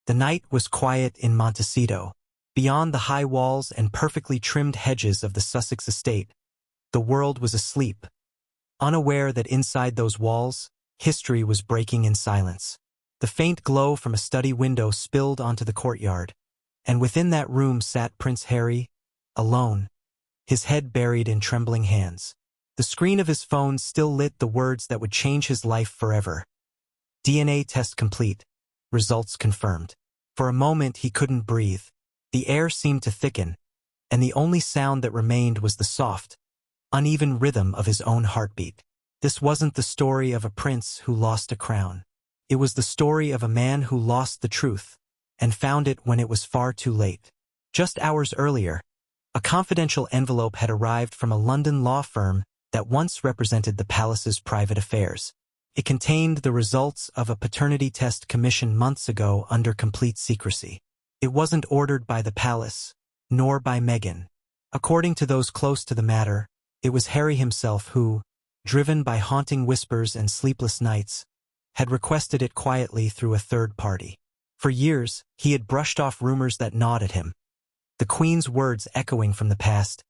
The night was quiet in Montecito. Beyond the high walls and perfectly trimmed hedges of the Sussex estate, the world was asleep, unaware that inside those walls, history was breaking in silence. The faint glow from a study window spilled onto the courtyard, and within that room sat Prince Harry, alone, his head buried in trembling hands. The screen of his phone still lit the words that would change his life forever. DNA test complete. Results confirmed. For a moment he couldn't breathe. The air seemed to thicken, and the only sound that remained was the soft, uneven rhythm of his own heartbeat. This wasn't the story of a prince who lost a crown. It was the story of a man who lost the truth, and found it when it was far too late. Just hours earlier, a confidential envelope had arrived from a London law firm that once represented the palace's private affairs. It contained the results of a paternity test commissioned months ago under complete secrecy. It wasn't ordered by the palace, nor by Meghan. According to those close to the matter, it was Harry himself who, driven by haunting whispers and sleepless nights, had requested it quietly through a third party. For years, he had brushed off rumors that gnawed at him, the Queen's words echoing from the past.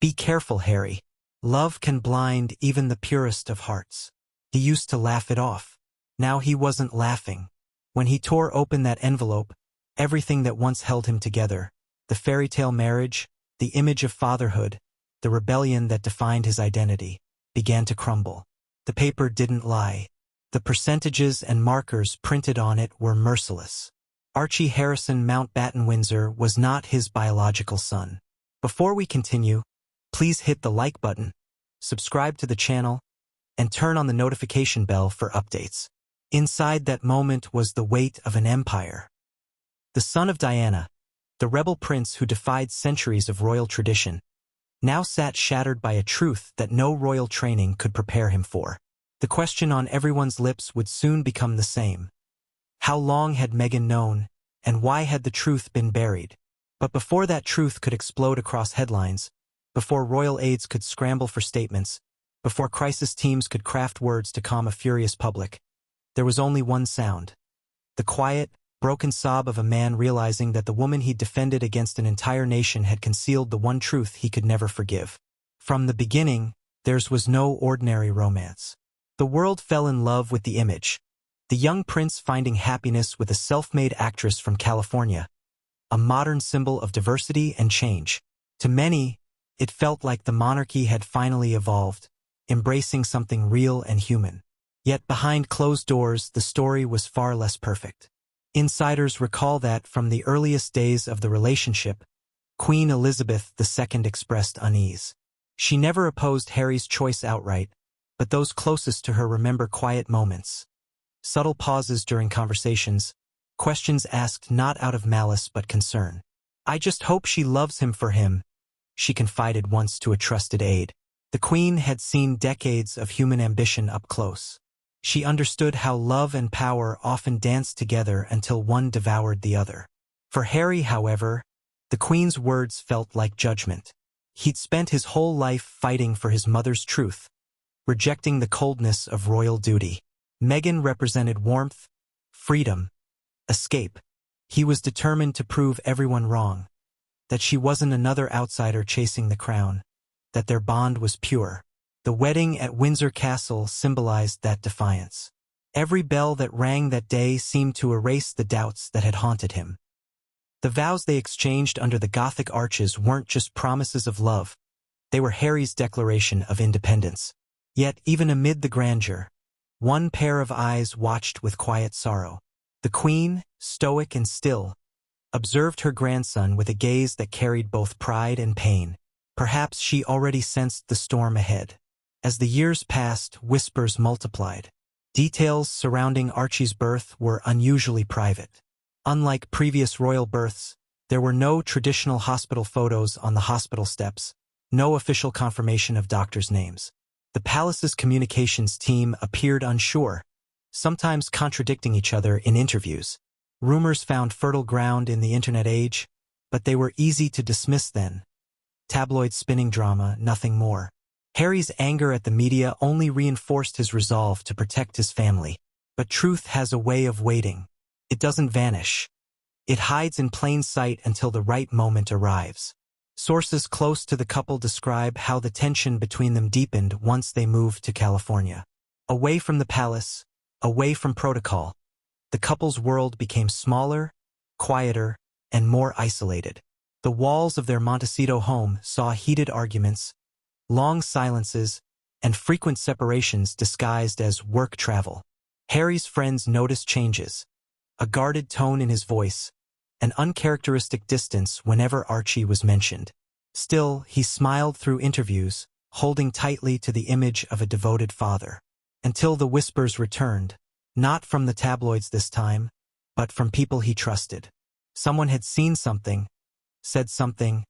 "Be careful, Harry. Love can blind even the purest of hearts." He used to laugh it off. Now he wasn't laughing. When he tore open that envelope, everything that once held him together, the fairy tale marriage, the image of fatherhood, the rebellion that defined his identity, began to crumble. The paper didn't lie. The percentages and markers printed on it were merciless. Archie Harrison Mountbatten Windsor was not his biological son. Before we continue, please hit the like button, subscribe to the channel, and turn on the notification bell for updates. Inside that moment was the weight of an empire. The son of Diana, the rebel prince who defied centuries of royal tradition, now sat shattered by a truth that no royal training could prepare him for. The question on everyone's lips would soon become the same. How long had Meghan known, and why had the truth been buried? But before that truth could explode across headlines, before royal aides could scramble for statements, before crisis teams could craft words to calm a furious public, there was only one sound. The quiet, broken sob of a man realizing that the woman he'd defended against an entire nation had concealed the one truth he could never forgive. From the beginning, theirs was no ordinary romance. The world fell in love with the image. The young prince finding happiness with a self-made actress from California, a modern symbol of diversity and change. To many, it felt like the monarchy had finally evolved, embracing something real and human. Yet behind closed doors, the story was far less perfect. Insiders recall that from the earliest days of the relationship, Queen Elizabeth II expressed unease. She never opposed Harry's choice outright, but those closest to her remember quiet moments, subtle pauses during conversations, questions asked not out of malice but concern. "I just hope she loves him for him," she confided once to a trusted aide. The Queen had seen decades of human ambition up close. She understood how love and power often danced together until one devoured the other. For Harry, however, the Queen's words felt like judgment. He'd spent his whole life fighting for his mother's truth, rejecting the coldness of royal duty. Meghan represented warmth, freedom, escape. He was determined to prove everyone wrong, that she wasn't another outsider chasing the crown, that their bond was pure. The wedding at Windsor Castle symbolized that defiance. Every bell that rang that day seemed to erase the doubts that had haunted him. The vows they exchanged under the Gothic arches weren't just promises of love. They were Harry's declaration of independence. Yet, even amid the grandeur, one pair of eyes watched with quiet sorrow. The Queen, stoic and still, observed her grandson with a gaze that carried both pride and pain. Perhaps she already sensed the storm ahead. As the years passed, whispers multiplied. Details surrounding Archie's birth were unusually private. Unlike previous royal births, there were no traditional hospital photos on the hospital steps, no official confirmation of doctors' names. The palace's communications team appeared unsure, sometimes contradicting each other in interviews. Rumors found fertile ground in the internet age, but they were easy to dismiss then. Tabloid spinning drama, nothing more. Harry's anger at the media only reinforced his resolve to protect his family. But truth has a way of waiting. It doesn't vanish. It hides in plain sight until the right moment arrives. Sources close to the couple describe how the tension between them deepened once they moved to California. Away from the palace, away from protocol, the couple's world became smaller, quieter, and more isolated. The walls of their Montecito home saw heated arguments, long silences, and frequent separations disguised as work travel. Harry's friends noticed changes, a guarded tone in his voice, an uncharacteristic distance whenever Archie was mentioned. Still, he smiled through interviews, holding tightly to the image of a devoted father. Until the whispers returned, not from the tabloids this time, but from people he trusted. Someone had seen something, said something,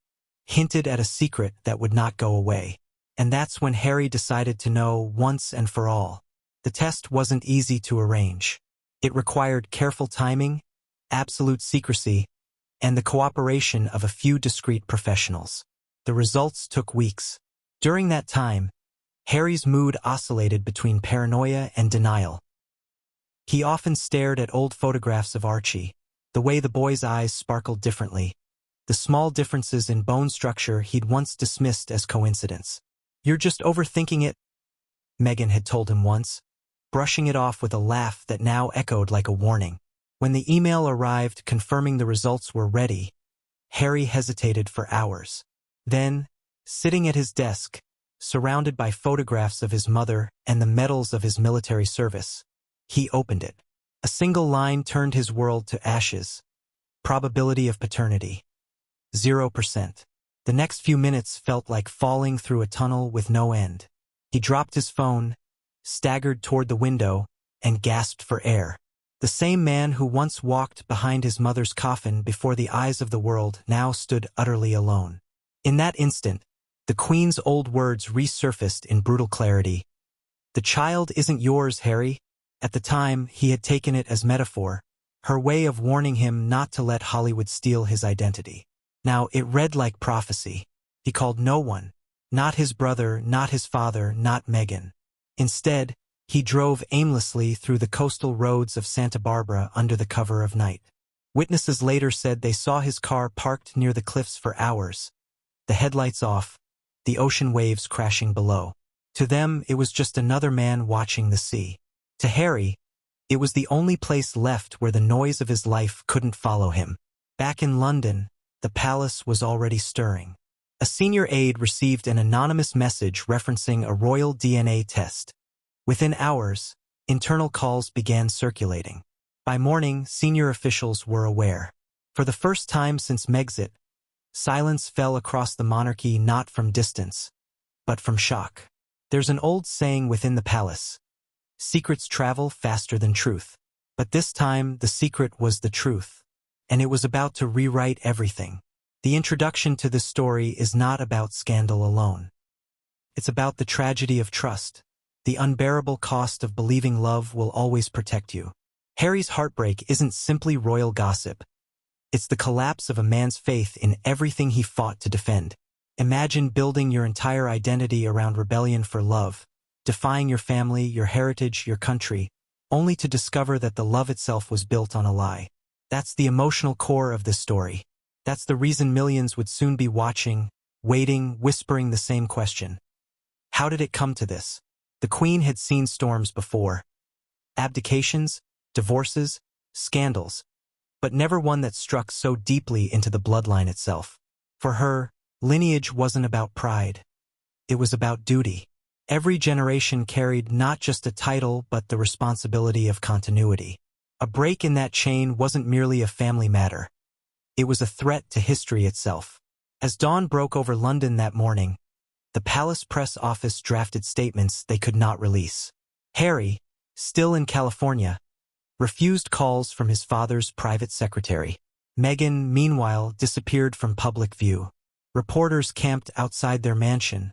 hinted at a secret that would not go away. And that's when Harry decided to know once and for all. The test wasn't easy to arrange. It required careful timing, absolute secrecy, and the cooperation of a few discreet professionals. The results took weeks. During that time, Harry's mood oscillated between paranoia and denial. He often stared at old photographs of Archie, the way the boy's eyes sparkled differently, the small differences in bone structure he'd once dismissed as coincidence. "You're just overthinking it," Meghan had told him once, brushing it off with a laugh that now echoed like a warning. When the email arrived confirming the results were ready, Harry hesitated for hours. Then, sitting at his desk, surrounded by photographs of his mother and the medals of his military service, he opened it. A single line turned his world to ashes. Probability of paternity: 0%. The next few minutes felt like falling through a tunnel with no end. He dropped his phone, staggered toward the window, and gasped for air. The same man who once walked behind his mother's coffin before the eyes of the world now stood utterly alone. In that instant, the Queen's old words resurfaced in brutal clarity. "The child isn't yours, Harry." At the time, he had taken it as metaphor, her way of warning him not to let Hollywood steal his identity. Now it read like prophecy. He called no one, not his brother, not his father, not Meghan. Instead, he drove aimlessly through the coastal roads of Santa Barbara under the cover of night. Witnesses later said they saw his car parked near the cliffs for hours, the headlights off, the ocean waves crashing below. To them, it was just another man watching the sea. To Harry, it was the only place left where the noise of his life couldn't follow him. Back in London, the palace was already stirring. A senior aide received an anonymous message referencing a royal DNA test. Within hours, internal calls began circulating. By morning, senior officials were aware. For the first time since Megxit, silence fell across the monarchy not from distance, but from shock. There's an old saying within the palace: secrets travel faster than truth. But this time, the secret was the truth, and it was about to rewrite everything. The introduction to this story is not about scandal alone. It's about the tragedy of trust, the unbearable cost of believing love will always protect you. Harry's heartbreak isn't simply royal gossip. It's the collapse of a man's faith in everything he fought to defend. Imagine building your entire identity around rebellion for love, defying your family, your heritage, your country, only to discover that the love itself was built on a lie. That's the emotional core of this story. That's the reason millions would soon be watching, waiting, whispering the same question. How did it come to this? The Queen had seen storms before. Abdications, divorces, scandals, but never one that struck so deeply into the bloodline itself. For her, lineage wasn't about pride. It was about duty. Every generation carried not just a title but the responsibility of continuity. A break in that chain wasn't merely a family matter. It was a threat to history itself. As dawn broke over London that morning, the palace press office drafted statements they could not release. Harry, still in California, refused calls from his father's private secretary. Meghan, meanwhile, disappeared from public view. Reporters camped outside their mansion,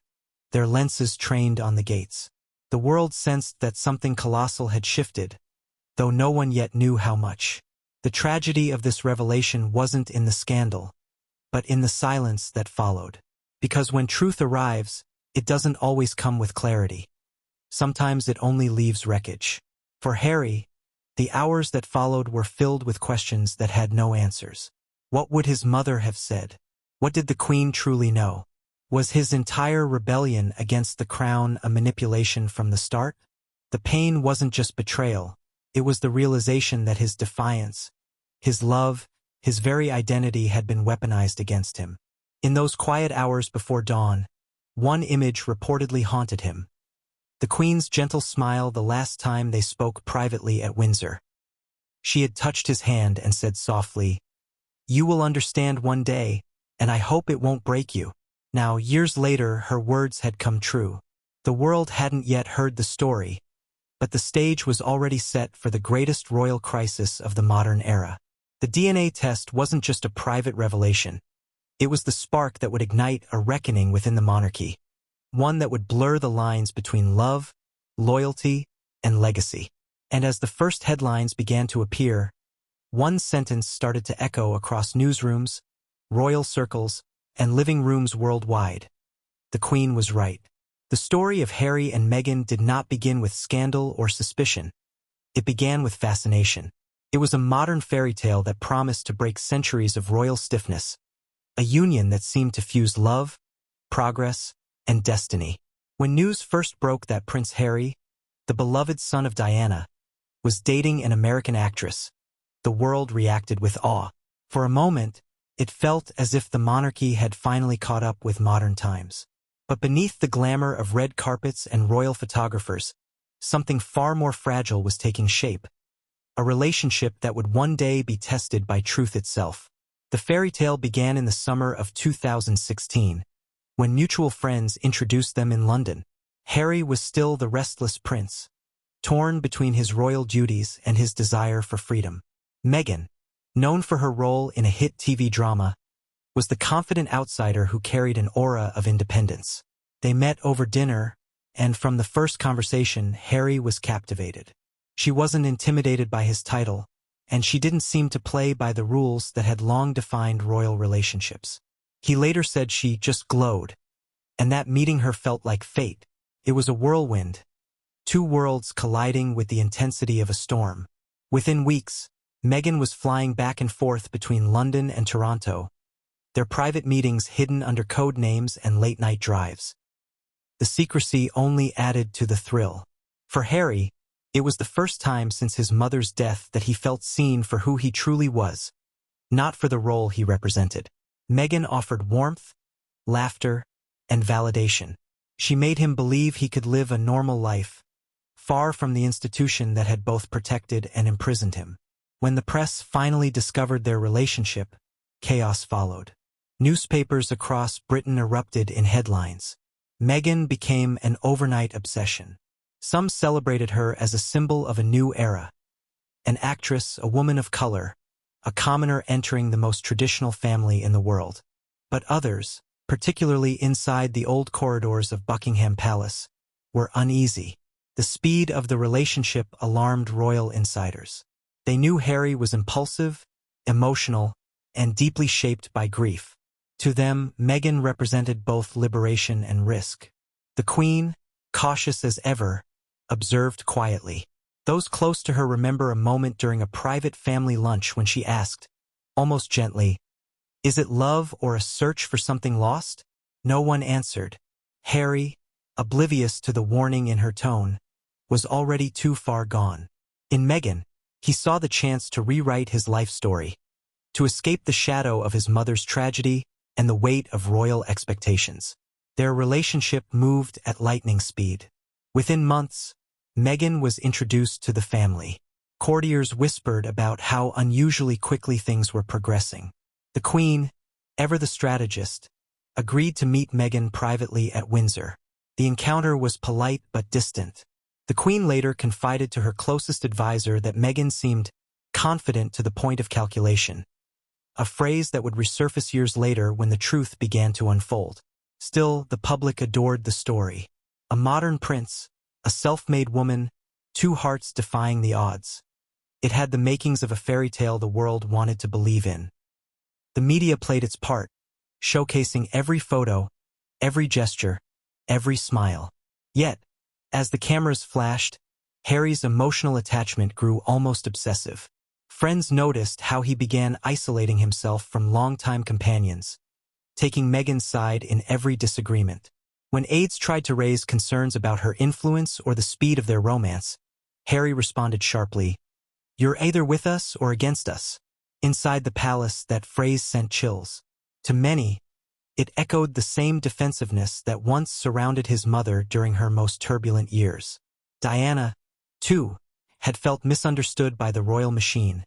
their lenses trained on the gates. The world sensed that something colossal had shifted, though no one yet knew how much. The tragedy of this revelation wasn't in the scandal, but in the silence that followed. Because when truth arrives, it doesn't always come with clarity. Sometimes it only leaves wreckage. For Harry, The hours that followed were filled with questions that had no answers. What would his mother have said? What did the Queen truly know? Was his entire rebellion against the crown a manipulation from the start? The pain wasn't just betrayal. It was the realization that his defiance, his love, his very identity had been weaponized against him. In those quiet hours before dawn, one image reportedly haunted him. The Queen's gentle smile the last time they spoke privately at Windsor. She had touched his hand and said softly, "You will understand one day, and I hope it won't break you." Now, years later, her words had come true. The world hadn't yet heard the story, but the stage was already set for the greatest royal crisis of the modern era. The DNA test wasn't just a private revelation. It was the spark that would ignite a reckoning within the monarchy, one that would blur the lines between love, loyalty, and legacy. And as the first headlines began to appear, one sentence started to echo across newsrooms, royal circles, and living rooms worldwide. The Queen was right. The story of Harry and Meghan did not begin with scandal or suspicion. It began with fascination. It was a modern fairy tale that promised to break centuries of royal stiffness, a union that seemed to fuse love, progress, and destiny. When news first broke that Prince Harry, the beloved son of Diana, was dating an American actress, the world reacted with awe. For a moment, it felt as if the monarchy had finally caught up with modern times. But beneath the glamour of red carpets and royal photographers, something far more fragile was taking shape. A relationship that would one day be tested by truth itself. The fairy tale began in the summer of 2016, when mutual friends introduced them in London. Harry was still the restless prince, torn between his royal duties and his desire for freedom. Meghan, known for her role in a hit TV drama, was the confident outsider who carried an aura of independence. They met over dinner, and from the first conversation, Harry was captivated. She wasn't intimidated by his title, and she didn't seem to play by the rules that had long defined royal relationships. He later said she just glowed, and that meeting her felt like fate. It was a whirlwind, two worlds colliding with the intensity of a storm. Within weeks, Meghan was flying back and forth between London and Toronto, their private meetings hidden under code names and late-night drives. The secrecy only added to the thrill. For Harry, it was the first time since his mother's death that he felt seen for who he truly was, not for the role he represented. Meghan offered warmth, laughter, and validation. She made him believe he could live a normal life, far from the institution that had both protected and imprisoned him. When the press finally discovered their relationship, chaos followed. Newspapers across Britain erupted in headlines. Meghan became an overnight obsession. Some celebrated her as a symbol of a new era. An actress, a woman of color, a commoner entering the most traditional family in the world. But others, particularly inside the old corridors of Buckingham Palace, were uneasy. The speed of the relationship alarmed royal insiders. They knew Harry was impulsive, emotional, and deeply shaped by grief. To them, Meghan represented both liberation and risk. The Queen, cautious as ever, observed quietly. Those close to her remember a moment during a private family lunch when she asked, almost gently, "Is it love or a search for something lost?" No one answered. Harry, oblivious to the warning in her tone, was already too far gone. In Meghan, he saw the chance to rewrite his life story, to escape the shadow of his mother's tragedy and the weight of royal expectations. Their relationship moved at lightning speed. Within months, Meghan was introduced to the family. Courtiers whispered about how unusually quickly things were progressing. The Queen, ever the strategist, agreed to meet Meghan privately at Windsor. The encounter was polite but distant. The Queen later confided to her closest advisor that Meghan seemed confident to the point of calculation, a phrase that would resurface years later when the truth began to unfold. Still, the public adored the story. A modern prince, a self-made woman, two hearts defying the odds. It had the makings of a fairy tale the world wanted to believe in. The media played its part, showcasing every photo, every gesture, every smile. Yet, as the cameras flashed, Harry's emotional attachment grew almost obsessive. Friends noticed how he began isolating himself from longtime companions, taking Meghan's side in every disagreement. When aides tried to raise concerns about her influence or the speed of their romance, Harry responded sharply, "You're either with us or against us." Inside the palace, that phrase sent chills. To many, it echoed the same defensiveness that once surrounded his mother during her most turbulent years. Diana, too, had felt misunderstood by the royal machine,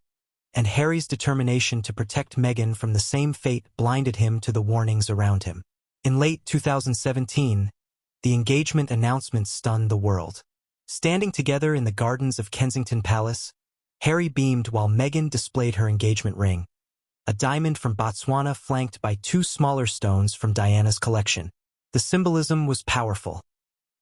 and Harry's determination to protect Meghan from the same fate blinded him to the warnings around him. In late 2017, the engagement announcement stunned the world. Standing together in the gardens of Kensington Palace, Harry beamed while Meghan displayed her engagement ring, a diamond from Botswana flanked by two smaller stones from Diana's collection. The symbolism was powerful,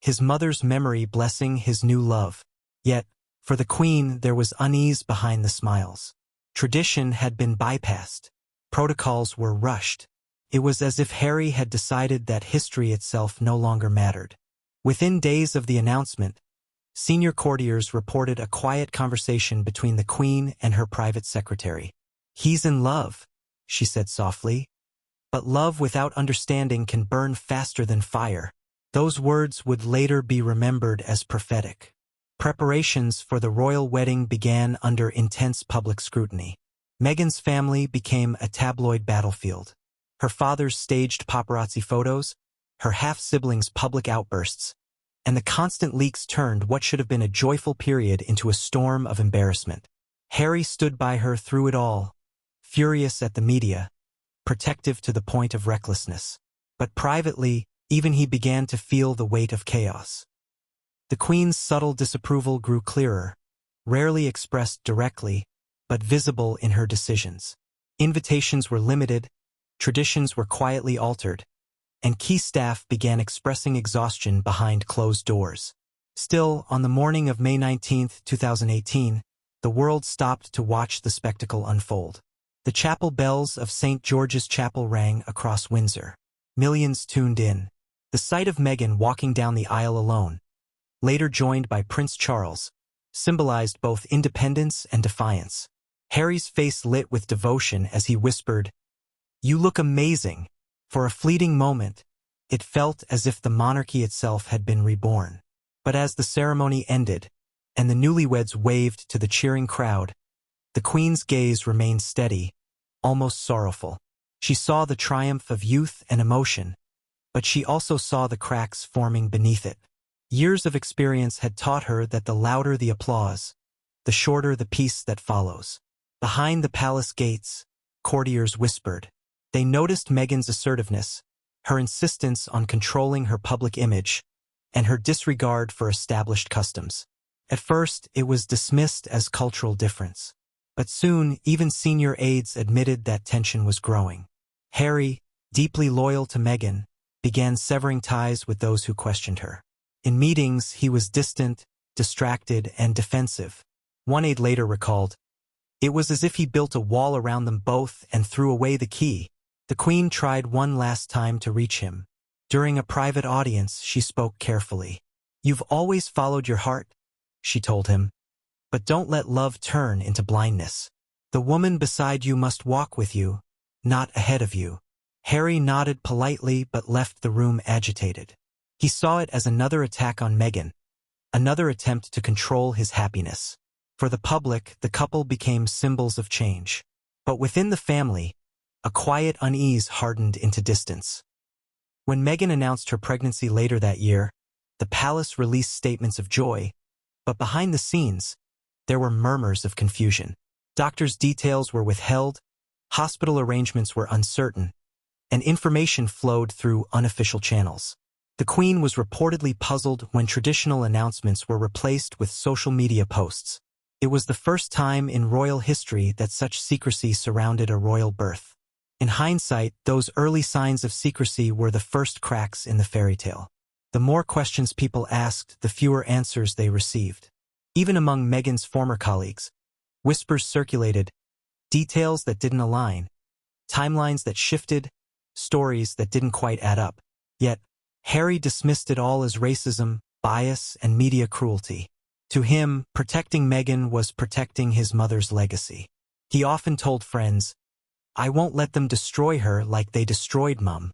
his mother's memory blessing his new love. Yet, for the Queen, there was unease behind the smiles. Tradition had been bypassed. Protocols were rushed. It was as if Harry had decided that history itself no longer mattered. Within days of the announcement, senior courtiers reported a quiet conversation between the Queen and her private secretary. "He's in love," she said softly. "But love without understanding can burn faster than fire." Those words would later be remembered as prophetic. Preparations for the royal wedding began under intense public scrutiny. Meghan's family became a tabloid battlefield. Her father's staged paparazzi photos, her half-siblings' public outbursts, and the constant leaks turned what should have been a joyful period into a storm of embarrassment. Harry stood by her through it all, furious at the media, protective to the point of recklessness. But privately, even he began to feel the weight of chaos. The Queen's subtle disapproval grew clearer, rarely expressed directly, but visible in her decisions. Invitations were limited, traditions were quietly altered, and key staff began expressing exhaustion behind closed doors. Still, on the morning of May 19, 2018, the world stopped to watch the spectacle unfold. The chapel bells of St. George's Chapel rang across Windsor. Millions tuned in. The sight of Meghan walking down the aisle alone, later joined by Prince Charles, symbolized both independence and defiance. Harry's face lit with devotion as he whispered, "You look amazing." For a fleeting moment, it felt as if the monarchy itself had been reborn. But as the ceremony ended, and the newlyweds waved to the cheering crowd, the Queen's gaze remained steady, almost sorrowful. She saw the triumph of youth and emotion, but she also saw the cracks forming beneath it. Years of experience had taught her that the louder the applause, the shorter the peace that follows. Behind the palace gates, courtiers whispered. They noticed Meghan's assertiveness, her insistence on controlling her public image, and her disregard for established customs. At first, it was dismissed as cultural difference. But soon, even senior aides admitted that tension was growing. Harry, deeply loyal to Meghan, began severing ties with those who questioned her. In meetings, he was distant, distracted, and defensive. One aide later recalled, "It was as if he built a wall around them both and threw away the key." The Queen tried one last time to reach him. During a private audience, she spoke carefully. "You've always followed your heart," she told him, "but don't let love turn into blindness. The woman beside you must walk with you, not ahead of you." Harry nodded politely but left the room agitated. He saw it as another attack on Meghan, another attempt to control his happiness. For the public, the couple became symbols of change. But within the family, a quiet unease hardened into distance. When Meghan announced her pregnancy later that year, the palace released statements of joy, but behind the scenes, there were murmurs of confusion. Doctors' details were withheld, hospital arrangements were uncertain, and information flowed through unofficial channels. The Queen was reportedly puzzled when traditional announcements were replaced with social media posts. It was the first time in royal history that such secrecy surrounded a royal birth. In hindsight, those early signs of secrecy were the first cracks in the fairy tale. The more questions people asked, the fewer answers they received. Even among Meghan's former colleagues, whispers circulated, details that didn't align, timelines that shifted, stories that didn't quite add up. Yet, Harry dismissed it all as racism, bias, and media cruelty. To him, protecting Meghan was protecting his mother's legacy. He often told friends, "I won't let them destroy her like they destroyed Mum."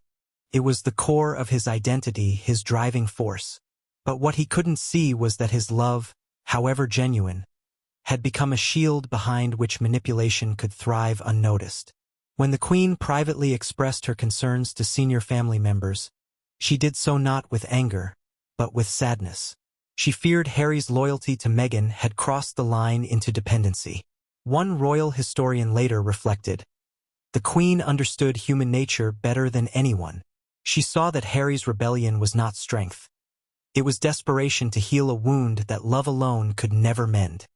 It was the core of his identity, his driving force. But what he couldn't see was that his love, however genuine, had become a shield behind which manipulation could thrive unnoticed. When the Queen privately expressed her concerns to senior family members, she did so not with anger, but with sadness. She feared Harry's loyalty to Meghan had crossed the line into dependency. One royal historian later reflected, "The Queen understood human nature better than anyone. She saw that Harry's rebellion was not strength. It was desperation to heal a wound that love alone could never mend."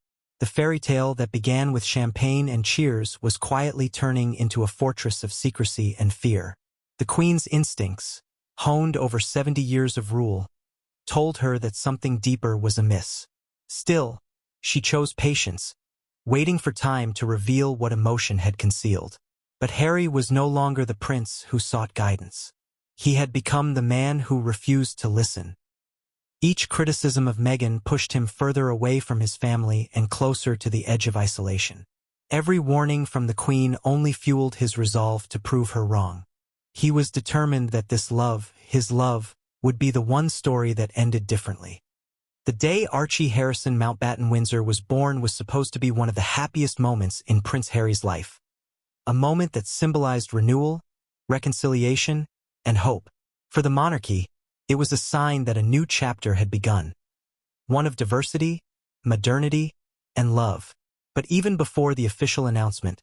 The fairy tale that began with champagne and cheers was quietly turning into a fortress of secrecy and fear. The Queen's instincts, honed over 70 years of rule, told her that something deeper was amiss. Still, she chose patience, waiting for time to reveal what emotion had concealed. But Harry was no longer the prince who sought guidance. He had become the man who refused to listen. Each criticism of Meghan pushed him further away from his family and closer to the edge of isolation. Every warning from the Queen only fueled his resolve to prove her wrong. He was determined that this love, his love, would be the one story that ended differently. The day Archie Harrison Mountbatten Windsor was born was supposed to be one of the happiest moments in Prince Harry's life. A moment that symbolized renewal, reconciliation, and hope. For the monarchy, it was a sign that a new chapter had begun. One of diversity, modernity, and love. But even before the official announcement,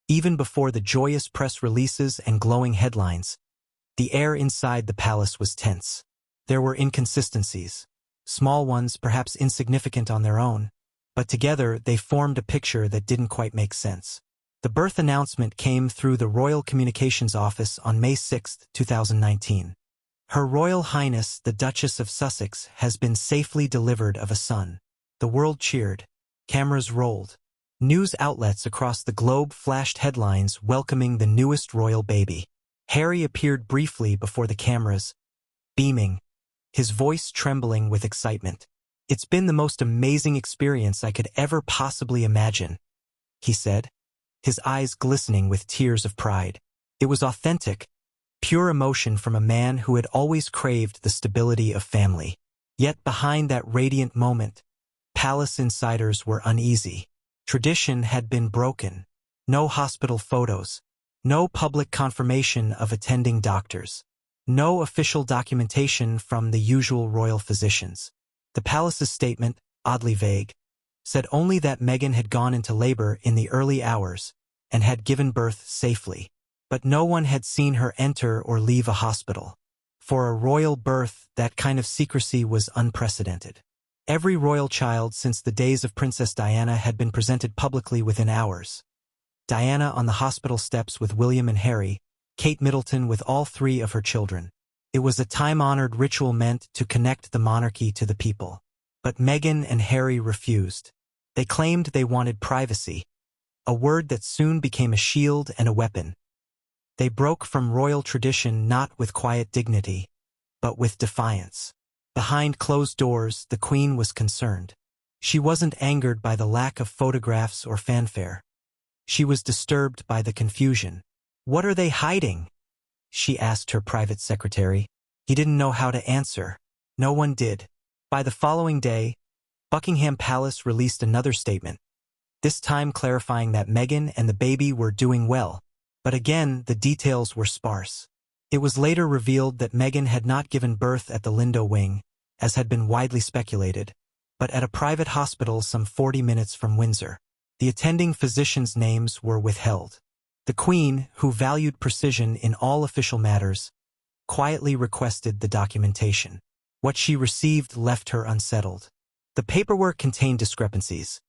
even before the joyous press releases and glowing headlines, the air inside the palace was tense. There were inconsistencies, small ones perhaps insignificant on their own, but together they formed a picture that didn't quite make sense. The birth announcement came through the Royal Communications Office on May 6, 2019. Her Royal Highness the Duchess of Sussex has been safely delivered of a son. The world cheered. Cameras rolled. News outlets across the globe flashed headlines welcoming the newest royal baby. Harry appeared briefly before the cameras, beaming, his voice trembling with excitement. "It's been the most amazing experience I could ever possibly imagine," he said, his eyes glistening with tears of pride. It was authentic, pure emotion from a man who had always craved the stability of family. Yet behind that radiant moment, palace insiders were uneasy. Tradition had been broken. No hospital photos. No public confirmation of attending doctors. No official documentation from the usual royal physicians. The palace's statement, oddly vague, said only that Meghan had gone into labor in the early hours and had given birth safely. But no one had seen her enter or leave a hospital. For a royal birth, that kind of secrecy was unprecedented. Every royal child since the days of Princess Diana had been presented publicly within hours. Diana on the hospital steps with William and Harry, Kate Middleton with all three of her children. It was a time-honored ritual meant to connect the monarchy to the people. But Meghan and Harry refused. They claimed they wanted privacy, a word that soon became a shield and a weapon. They broke from royal tradition not with quiet dignity, but with defiance. Behind closed doors, the Queen was concerned. She wasn't angered by the lack of photographs or fanfare. She was disturbed by the confusion. "What are they hiding?" she asked her private secretary. He didn't know how to answer. No one did. By the following day, Buckingham Palace released another statement, this time clarifying that Meghan and the baby were doing well. But again, the details were sparse. It was later revealed that Meghan had not given birth at the Lindo wing, as had been widely speculated, but at a private hospital some 40 minutes from Windsor. The attending physicians' names were withheld. The Queen, who valued precision in all official matters, quietly requested the documentation. What she received left her unsettled. The paperwork contained discrepancies.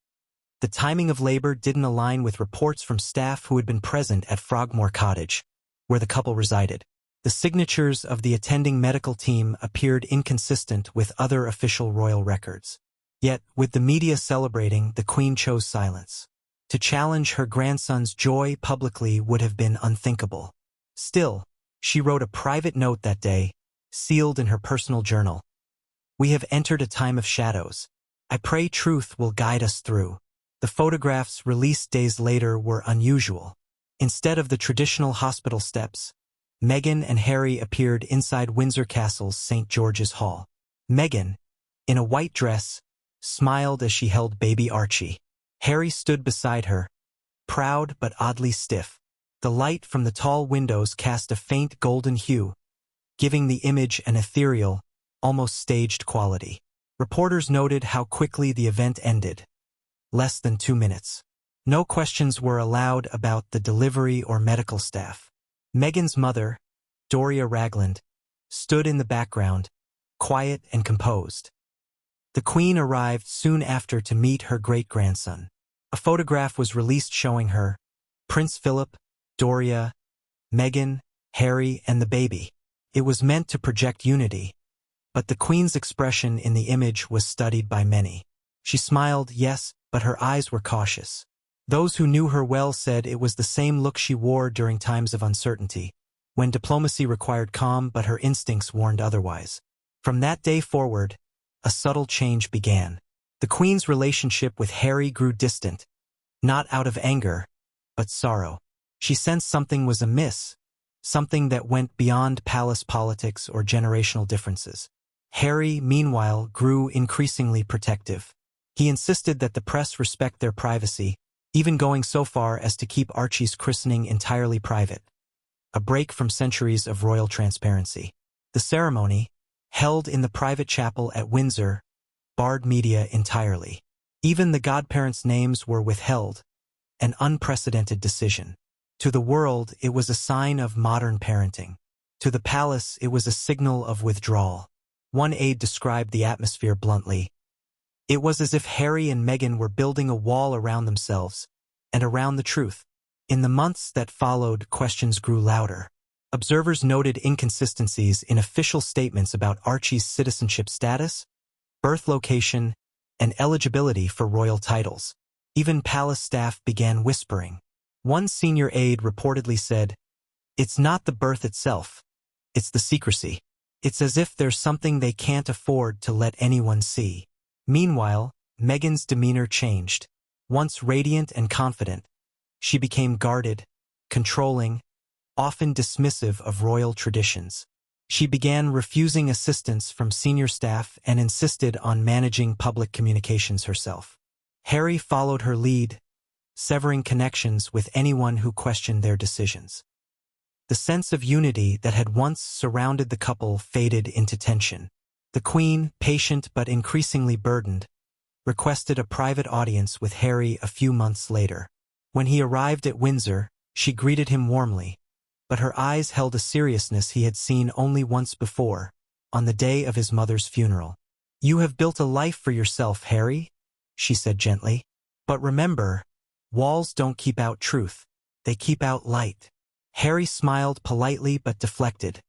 The timing of labor didn't align with reports from staff who had been present at Frogmore Cottage, where the couple resided. The signatures of the attending medical team appeared inconsistent with other official royal records. Yet, with the media celebrating, the Queen chose silence. To challenge her grandson's joy publicly would have been unthinkable. Still, she wrote a private note that day, sealed in her personal journal. "We have entered a time of shadows. I pray truth will guide us through. The photographs released days later were unusual. Instead of the traditional hospital steps, Meghan and Harry appeared inside Windsor Castle's St. George's Hall. Meghan, in a white dress, smiled as she held baby Archie. Harry stood beside her, proud but oddly stiff. The light from the tall windows cast a faint golden hue, giving the image an ethereal, almost staged quality. Reporters noted how quickly the event ended. Less than 2 minutes. No questions were allowed about the delivery or medical staff. Meghan's mother, Doria Ragland, stood in the background, quiet and composed. The Queen arrived soon after to meet her great-grandson. A photograph was released showing her, Prince Philip, Doria, Meghan, Harry, and the baby. It was meant to project unity, but the Queen's expression in the image was studied by many. She smiled, yes, but her eyes were cautious. Those who knew her well said it was the same look she wore during times of uncertainty, when diplomacy required calm but her instincts warned otherwise. From that day forward, a subtle change began. The Queen's relationship with Harry grew distant, not out of anger, but sorrow. She sensed something was amiss, something that went beyond palace politics or generational differences. Harry, meanwhile, grew increasingly protective. He insisted that the press respect their privacy, even going so far as to keep Archie's christening entirely private, a break from centuries of royal transparency. The ceremony, held in the private chapel at Windsor, barred media entirely. Even the godparents' names were withheld, an unprecedented decision. To the world, it was a sign of modern parenting. To the palace, it was a signal of withdrawal. One aide described the atmosphere bluntly. It was as if Harry and Meghan were building a wall around themselves and around the truth. In the months that followed, questions grew louder. Observers noted inconsistencies in official statements about Archie's citizenship status, birth location, and eligibility for royal titles. Even palace staff began whispering. One senior aide reportedly said, "It's not the birth itself, it's the secrecy. It's as if there's something they can't afford to let anyone see." Meanwhile, Meghan's demeanor changed. Once radiant and confident, she became guarded, controlling, often dismissive of royal traditions. She began refusing assistance from senior staff and insisted on managing public communications herself. Harry followed her lead, severing connections with anyone who questioned their decisions. The sense of unity that had once surrounded the couple faded into tension. The Queen, patient but increasingly burdened, requested a private audience with Harry a few months later. When he arrived at Windsor, she greeted him warmly, but her eyes held a seriousness he had seen only once before, on the day of his mother's funeral. "You have built a life for yourself, Harry," she said gently. "But remember, walls don't keep out truth, they keep out light." Harry smiled politely but deflected,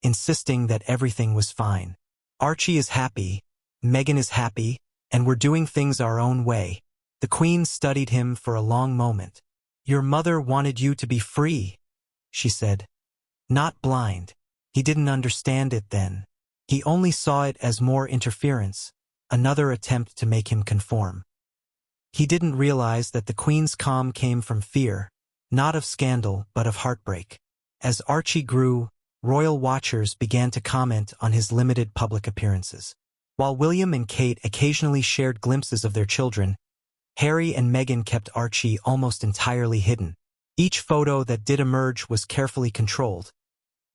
insisting that everything was fine. "Archie is happy, Meghan is happy, and we're doing things our own way." The Queen studied him for a long moment. "Your mother wanted you to be free," she said. "Not blind." He didn't understand it then. He only saw it as more interference, another attempt to make him conform. He didn't realize that the Queen's calm came from fear, not of scandal but of heartbreak. As Archie grew, royal watchers began to comment on his limited public appearances. While William and Kate occasionally shared glimpses of their children, Harry and Meghan kept Archie almost entirely hidden. Each photo that did emerge was carefully controlled,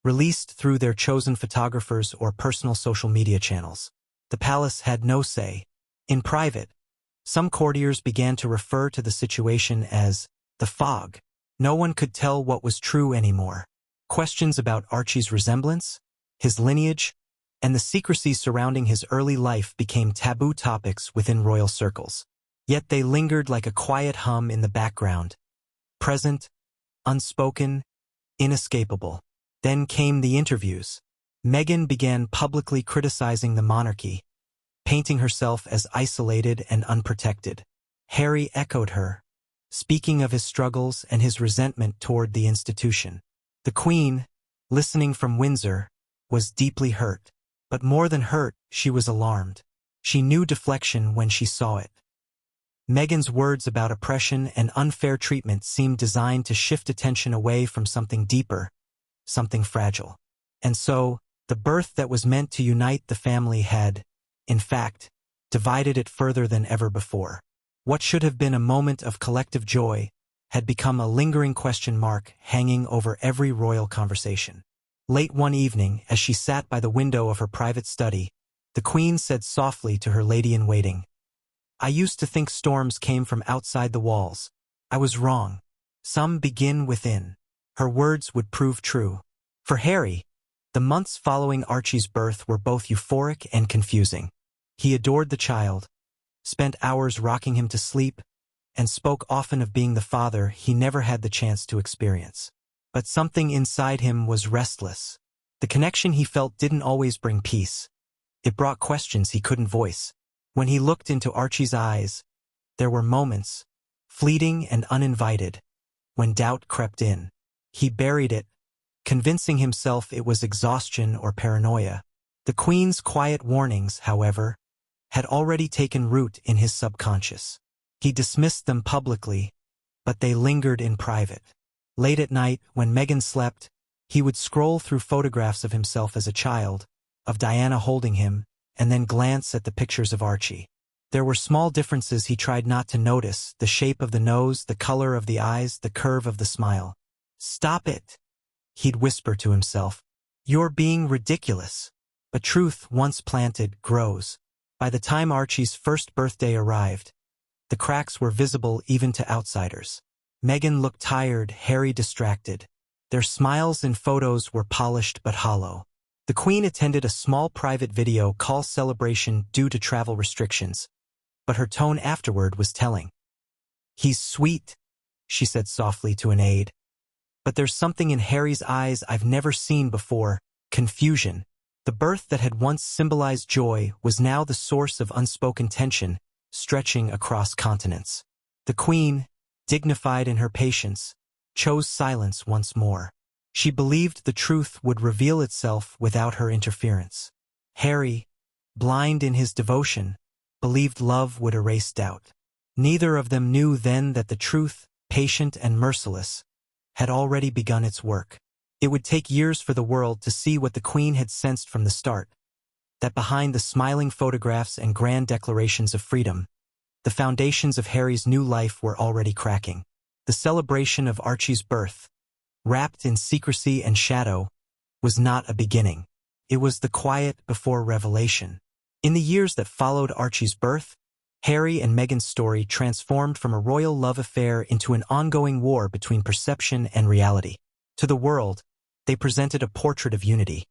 released through their chosen photographers or personal social media channels. The palace had no say. In private, some courtiers began to refer to the situation as the fog. No one could tell what was true anymore. Questions about Archie's resemblance, his lineage, and the secrecy surrounding his early life became taboo topics within royal circles. Yet they lingered like a quiet hum in the background, present, unspoken, inescapable. Then came the interviews. Meghan began publicly criticizing the monarchy, painting herself as isolated and unprotected. Harry echoed her, speaking of his struggles and his resentment toward the institution. The Queen, listening from Windsor, was deeply hurt. But more than hurt, she was alarmed. She knew deflection when she saw it. Meghan's words about oppression and unfair treatment seemed designed to shift attention away from something deeper, something fragile. And so, the birth that was meant to unite the family had, in fact, divided it further than ever before. What should have been a moment of collective joy had become a lingering question mark hanging over every royal conversation. Late one evening, as she sat by the window of her private study, the Queen said softly to her lady-in-waiting, "I used to think storms came from outside the walls. I was wrong. Some begin within." Her words would prove true. For Harry, the months following Archie's birth were both euphoric and confusing. He adored the child, spent hours rocking him to sleep, and spoke often of being the father he never had the chance to experience. But something inside him was restless. The connection he felt didn't always bring peace. It brought questions he couldn't voice. When he looked into Archie's eyes, there were moments, fleeting and uninvited, when doubt crept in. He buried it, convincing himself it was exhaustion or paranoia. The Queen's quiet warnings, however, had already taken root in his subconscious. He dismissed them publicly, but they lingered in private. Late at night, when Meghan slept, he would scroll through photographs of himself as a child, of Diana holding him, and then glance at the pictures of Archie. There were small differences he tried not to notice, the shape of the nose, the color of the eyes, the curve of the smile. "Stop it," he'd whisper to himself. "You're being ridiculous." But truth, once planted, grows. By the time Archie's first birthday arrived, the cracks were visible even to outsiders. Meghan looked tired, Harry distracted. Their smiles in photos were polished but hollow. The Queen attended a small private video call celebration due to travel restrictions, but her tone afterward was telling. "He's sweet," she said softly to an aide. But there's something in Harry's eyes I've never seen before: confusion. The birth that had once symbolized joy was now the source of unspoken tension, stretching across continents. The Queen, dignified in her patience, chose silence once more. She believed the truth would reveal itself without her interference. Harry, blind in his devotion, believed love would erase doubt. Neither of them knew then that the truth, patient and merciless, had already begun its work. It would take years for the world to see what the Queen had sensed from the start, that behind the smiling photographs and grand declarations of freedom, the foundations of Harry's new life were already cracking. The celebration of Archie's birth, wrapped in secrecy and shadow, was not a beginning. It was the quiet before revelation. In the years that followed Archie's birth, Harry and Meghan's story transformed from a royal love affair into an ongoing war between perception and reality. To the world, they presented a portrait of unity,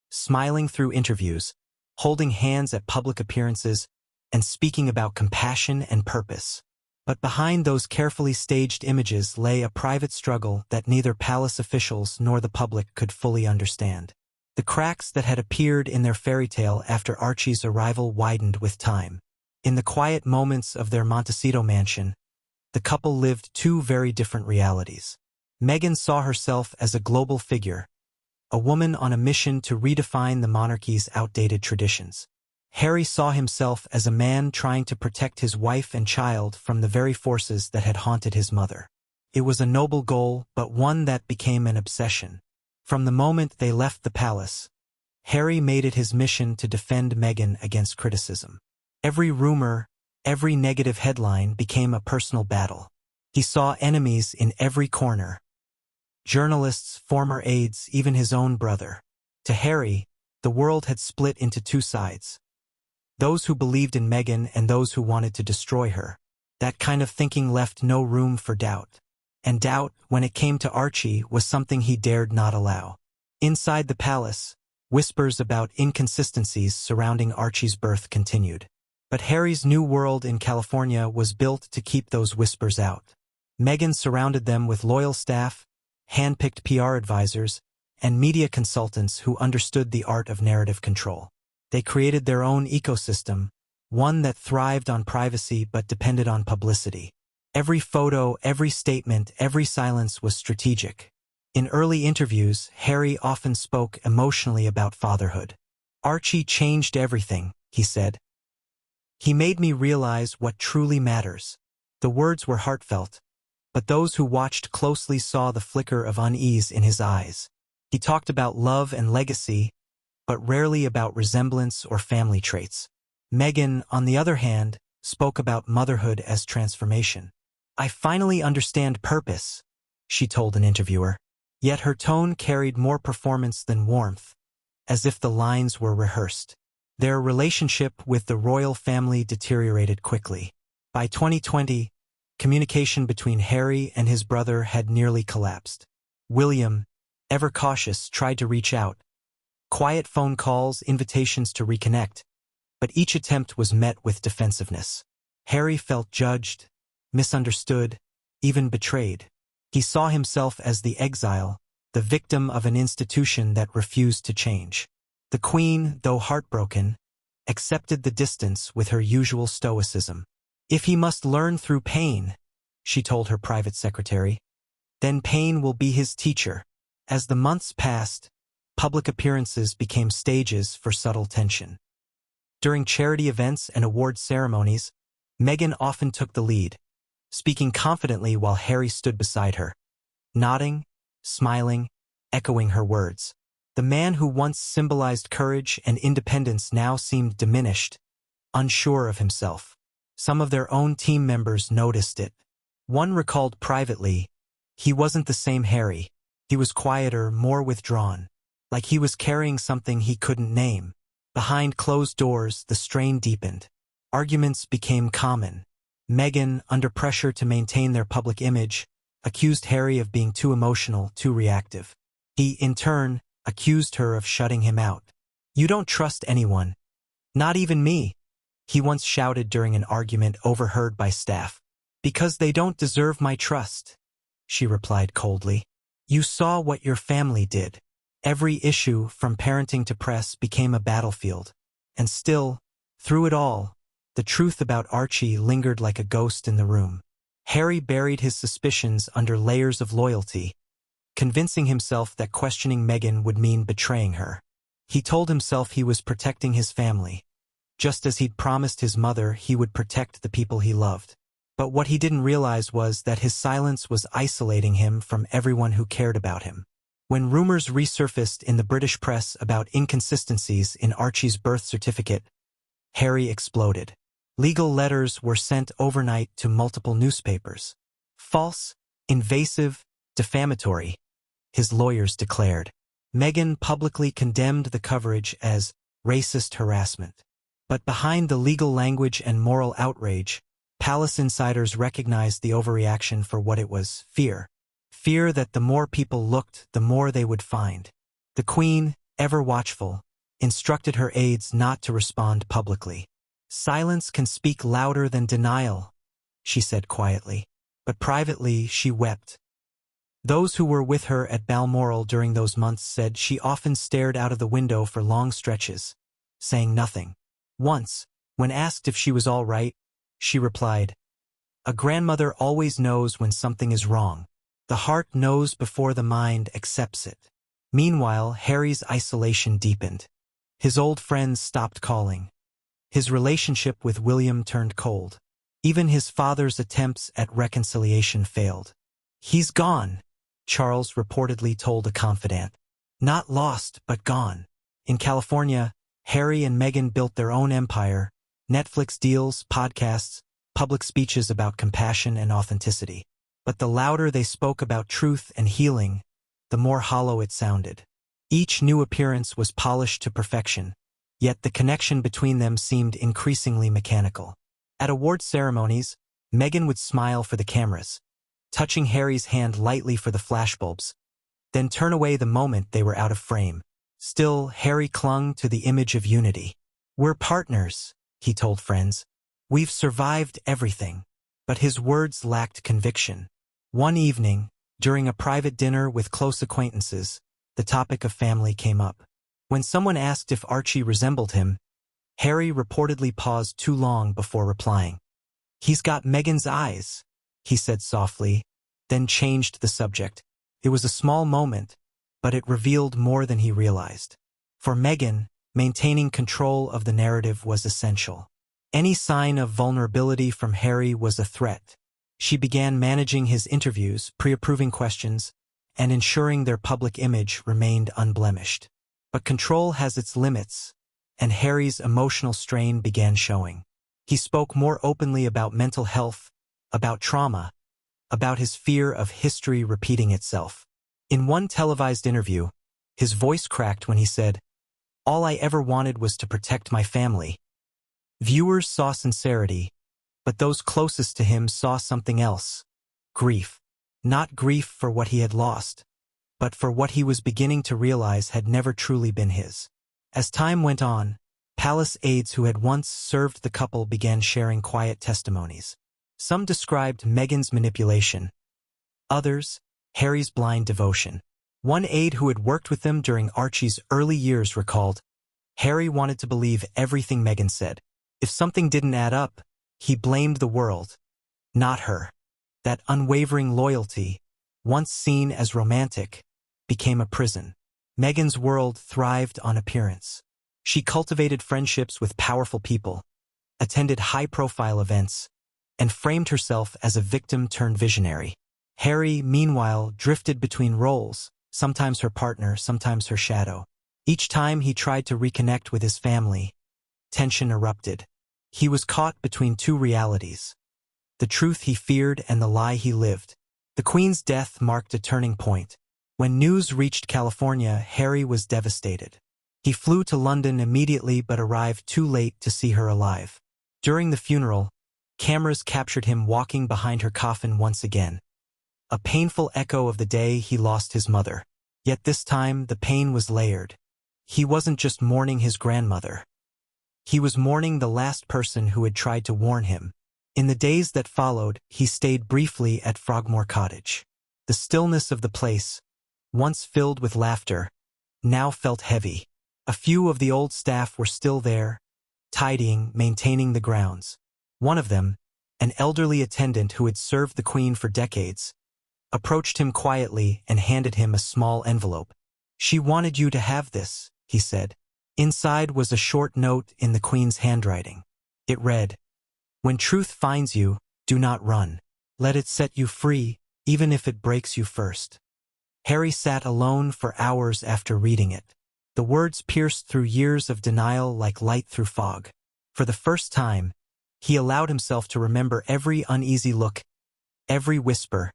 smiling through interviews, holding hands at public appearances, and speaking about compassion and purpose. But behind those carefully staged images lay a private struggle that neither palace officials nor the public could fully understand. The cracks that had appeared in their fairy tale after Archie's arrival widened with time. In the quiet moments of their Montecito mansion, the couple lived two very different realities. Meghan saw herself as a global figure, a woman on a mission to redefine the monarchy's outdated traditions. Harry saw himself as a man trying to protect his wife and child from the very forces that had haunted his mother. It was a noble goal, but one that became an obsession. From the moment they left the palace, Harry made it his mission to defend Meghan against criticism. Every rumor, every negative headline became a personal battle. He saw enemies in every corner. Journalists, former aides, even his own brother. To Harry, the world had split into two sides. Those who believed in Meghan and those who wanted to destroy her. That kind of thinking left no room for doubt. And doubt, when it came to Archie, was something he dared not allow. Inside the palace, whispers about inconsistencies surrounding Archie's birth continued. But Harry's new world in California was built to keep those whispers out. Meghan surrounded them with loyal staff, hand-picked PR advisors, and media consultants who understood the art of narrative control. They created their own ecosystem, one that thrived on privacy but depended on publicity. Every photo, every statement, every silence was strategic. In early interviews, Harry often spoke emotionally about fatherhood. "Archie changed everything," he said. He made me realize what truly matters." The words were heartfelt, but those who watched closely saw the flicker of unease in his eyes. He talked about love and legacy, but rarely about resemblance or family traits. Meghan, on the other hand, spoke about motherhood as transformation. "I finally understand purpose," she told an interviewer. Yet her tone carried more performance than warmth, as if the lines were rehearsed. Their relationship with the royal family deteriorated quickly. By 2020, communication between Harry and his brother had nearly collapsed. William, ever cautious, tried to reach out. Quiet phone calls, invitations to reconnect, but each attempt was met with defensiveness. Harry felt judged, misunderstood, even betrayed. He saw himself as the exile, the victim of an institution that refused to change. The Queen, though heartbroken, accepted the distance with her usual stoicism. "If he must learn through pain," she told her private secretary, "then pain will be his teacher." As the months passed, public appearances became stages for subtle tension. During charity events and award ceremonies, Meghan often took the lead, speaking confidently while Harry stood beside her, nodding, smiling, echoing her words. The man who once symbolized courage and independence now seemed diminished, unsure of himself. Some of their own team members noticed it. One recalled privately, "He wasn't the same Harry. He was quieter, more withdrawn, like he was carrying something he couldn't name." Behind closed doors, the strain deepened. Arguments became common. Meghan, under pressure to maintain their public image, accused Harry of being too emotional, too reactive. He, in turn, accused her of shutting him out. "You don't trust anyone. Not even me," he once shouted during an argument overheard by staff. "Because they don't deserve my trust," she replied coldly. "You saw what your family did." Every issue, from parenting to press, became a battlefield. And still, through it all, the truth about Archie lingered like a ghost in the room. Harry buried his suspicions under layers of loyalty, convincing himself that questioning Meghan would mean betraying her. He told himself he was protecting his family, just as he'd promised his mother he would protect the people he loved. But what he didn't realize was that his silence was isolating him from everyone who cared about him. When rumors resurfaced in the British press about inconsistencies in Archie's birth certificate, Harry exploded. Legal letters were sent overnight to multiple newspapers. "False, invasive, defamatory," his lawyers declared. Meghan publicly condemned the coverage as racist harassment. But behind the legal language and moral outrage, palace insiders recognized the overreaction for what it was: fear. Fear that the more people looked, the more they would find. The Queen, ever watchful, instructed her aides not to respond publicly. "Silence can speak louder than denial," she said quietly. But privately, she wept. Those who were with her at Balmoral during those months said she often stared out of the window for long stretches, saying nothing. Once, when asked if she was all right, she replied, "A grandmother always knows when something is wrong. The heart knows before the mind accepts it." Meanwhile, Harry's isolation deepened. His old friends stopped calling. His relationship with William turned cold. Even his father's attempts at reconciliation failed. "He's gone," Charles reportedly told a confidant. "Not lost, but gone." In California, Harry and Meghan built their own empire: Netflix deals, podcasts, public speeches about compassion and authenticity. But the louder they spoke about truth and healing, the more hollow it sounded. Each new appearance was polished to perfection, yet the connection between them seemed increasingly mechanical. At award ceremonies, Meghan would smile for the cameras, touching Harry's hand lightly for the flashbulbs, then turn away the moment they were out of frame. Still, Harry clung to the image of unity. "We're partners," he told friends. "We've survived everything." But his words lacked conviction. One evening, during a private dinner with close acquaintances, the topic of family came up. When someone asked if Archie resembled him, Harry reportedly paused too long before replying. "He's got Meghan's eyes," he said softly, then changed the subject. It was a small moment, but it revealed more than he realized. For Meghan, maintaining control of the narrative was essential. Any sign of vulnerability from Harry was a threat. She began managing his interviews, pre-approving questions, and ensuring their public image remained unblemished. But control has its limits, and Harry's emotional strain began showing. He spoke more openly about mental health, about trauma, about his fear of history repeating itself. In one televised interview, his voice cracked when he said, "All I ever wanted was to protect my family." Viewers saw sincerity, but those closest to him saw something else: grief. Not grief for what he had lost, but for what he was beginning to realize had never truly been his. As time went on, palace aides who had once served the couple began sharing quiet testimonies. Some described Meghan's manipulation, others, Harry's blind devotion. One aide who had worked with them during Archie's early years recalled, "Harry wanted to believe everything Meghan said. If something didn't add up, he blamed the world, not her." That unwavering loyalty, once seen as romantic, became a prison. Meghan's world thrived on appearance. She cultivated friendships with powerful people, attended high-profile events, and framed herself as a victim-turned-visionary. Harry, meanwhile, drifted between roles, sometimes her partner, sometimes her shadow. Each time he tried to reconnect with his family, tension erupted. He was caught between two realities: the truth he feared and the lie he lived. The Queen's death marked a turning point. When news reached California, Harry was devastated. He flew to London immediately but arrived too late to see her alive. During the funeral, cameras captured him walking behind her coffin once again. A painful echo of the day he lost his mother. Yet this time, the pain was layered. He wasn't just mourning his grandmother. He was mourning the last person who had tried to warn him. In the days that followed, he stayed briefly at Frogmore Cottage. The stillness of the place, once filled with laughter, now felt heavy. A few of the old staff were still there, tidying, maintaining the grounds. One of them, an elderly attendant who had served the Queen for decades, approached him quietly and handed him a small envelope. "She wanted you to have this," he said. Inside was a short note in the Queen's handwriting. It read, "When truth finds you, do not run. Let it set you free, even if it breaks you first." Harry sat alone for hours after reading it. The words pierced through years of denial like light through fog. For the first time, he allowed himself to remember every uneasy look, every whisper,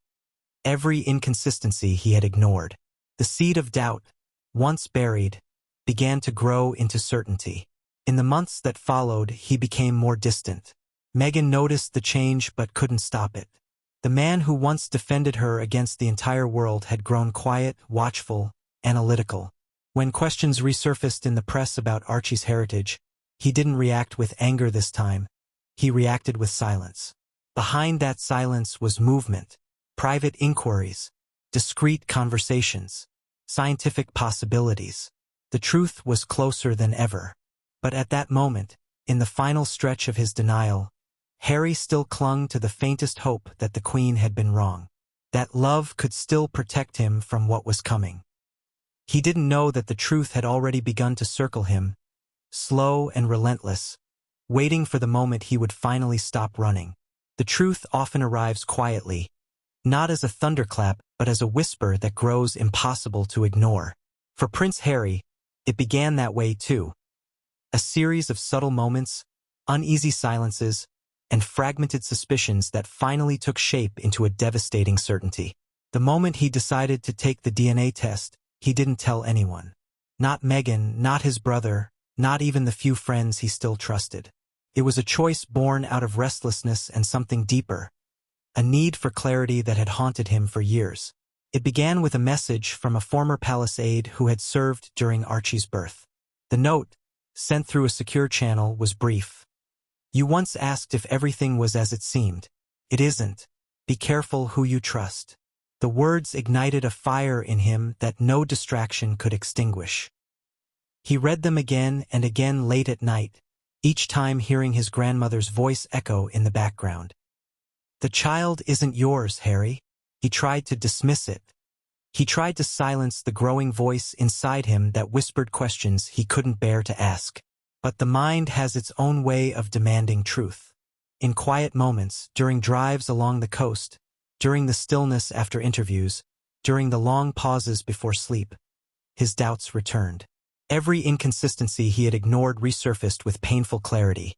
every inconsistency he had ignored. The seed of doubt, once buried, began to grow into certainty. In the months that followed, he became more distant. Meghan noticed the change but couldn't stop it. The man who once defended her against the entire world had grown quiet, watchful, analytical. When questions resurfaced in the press about Archie's heritage, he didn't react with anger this time. He reacted with silence. Behind that silence was movement, private inquiries, discreet conversations, scientific possibilities. The truth was closer than ever. But at that moment, in the final stretch of his denial, Harry still clung to the faintest hope that the Queen had been wrong, that love could still protect him from what was coming. He didn't know that the truth had already begun to circle him, slow and relentless, waiting for the moment he would finally stop running. The truth often arrives quietly, not as a thunderclap but as a whisper that grows impossible to ignore. For Prince Harry, it began that way too. A series of subtle moments, uneasy silences, and fragmented suspicions that finally took shape into a devastating certainty. The moment he decided to take the DNA test, he didn't tell anyone. Not Meghan, not his brother, not even the few friends he still trusted. It was a choice born out of restlessness and something deeper, a need for clarity that had haunted him for years. It began with a message from a former palace aide who had served during Archie's birth. The note, sent through a secure channel, was brief. "You once asked if everything was as it seemed. It isn't. Be careful who you trust." The words ignited a fire in him that no distraction could extinguish. He read them again and again late at night, each time hearing his grandmother's voice echo in the background. "The child isn't yours, Harry." He tried to dismiss it. He tried to silence the growing voice inside him that whispered questions he couldn't bear to ask. But the mind has its own way of demanding truth. In quiet moments, during drives along the coast, during the stillness after interviews, during the long pauses before sleep, his doubts returned. Every inconsistency he had ignored resurfaced with painful clarity.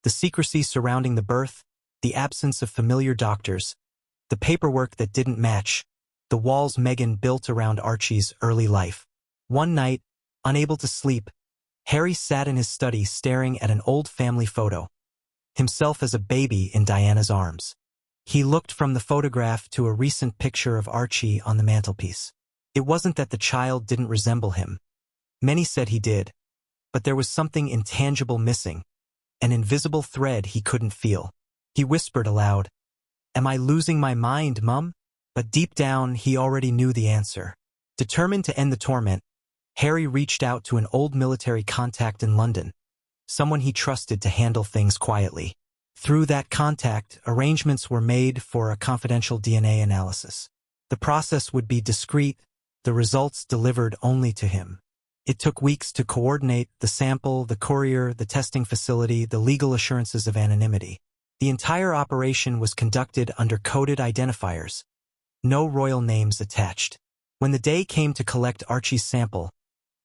The secrecy surrounding the birth, the absence of familiar doctors, the paperwork that didn't match, the walls Meghan built around Archie's early life. One night, unable to sleep, Harry sat in his study staring at an old family photo, himself as a baby in Diana's arms. He looked from the photograph to a recent picture of Archie on the mantelpiece. It wasn't that the child didn't resemble him. Many said he did, but there was something intangible missing, an invisible thread he couldn't feel. He whispered aloud, "Am I losing my mind, Mum?" But deep down, he already knew the answer. Determined to end the torment, Harry reached out to an old military contact in London, someone he trusted to handle things quietly. Through that contact, arrangements were made for a confidential DNA analysis. The process would be discreet, the results delivered only to him. It took weeks to coordinate the sample, the courier, the testing facility, the legal assurances of anonymity. The entire operation was conducted under coded identifiers, no royal names attached. When the day came to collect Archie's sample,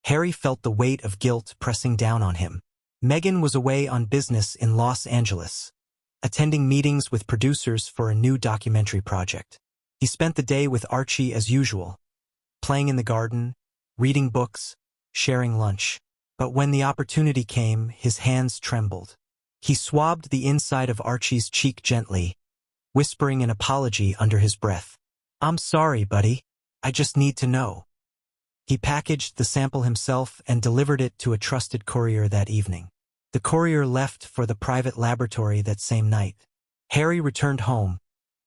Harry felt the weight of guilt pressing down on him. Meghan was away on business in Los Angeles, attending meetings with producers for a new documentary project. He spent the day with Archie as usual, playing in the garden, reading books, sharing lunch. But when the opportunity came, his hands trembled. He swabbed the inside of Archie's cheek gently, whispering an apology under his breath. "I'm sorry, buddy. I just need to know." He packaged the sample himself and delivered it to a trusted courier that evening. The courier left for the private laboratory that same night. Harry returned home,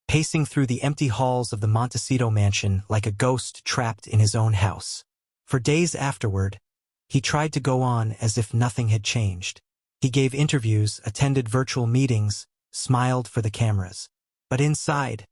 pacing through the empty halls of the Montecito mansion like a ghost trapped in his own house. For days afterward, he tried to go on as if nothing had changed. He gave interviews, attended virtual meetings, smiled for the cameras. But inside,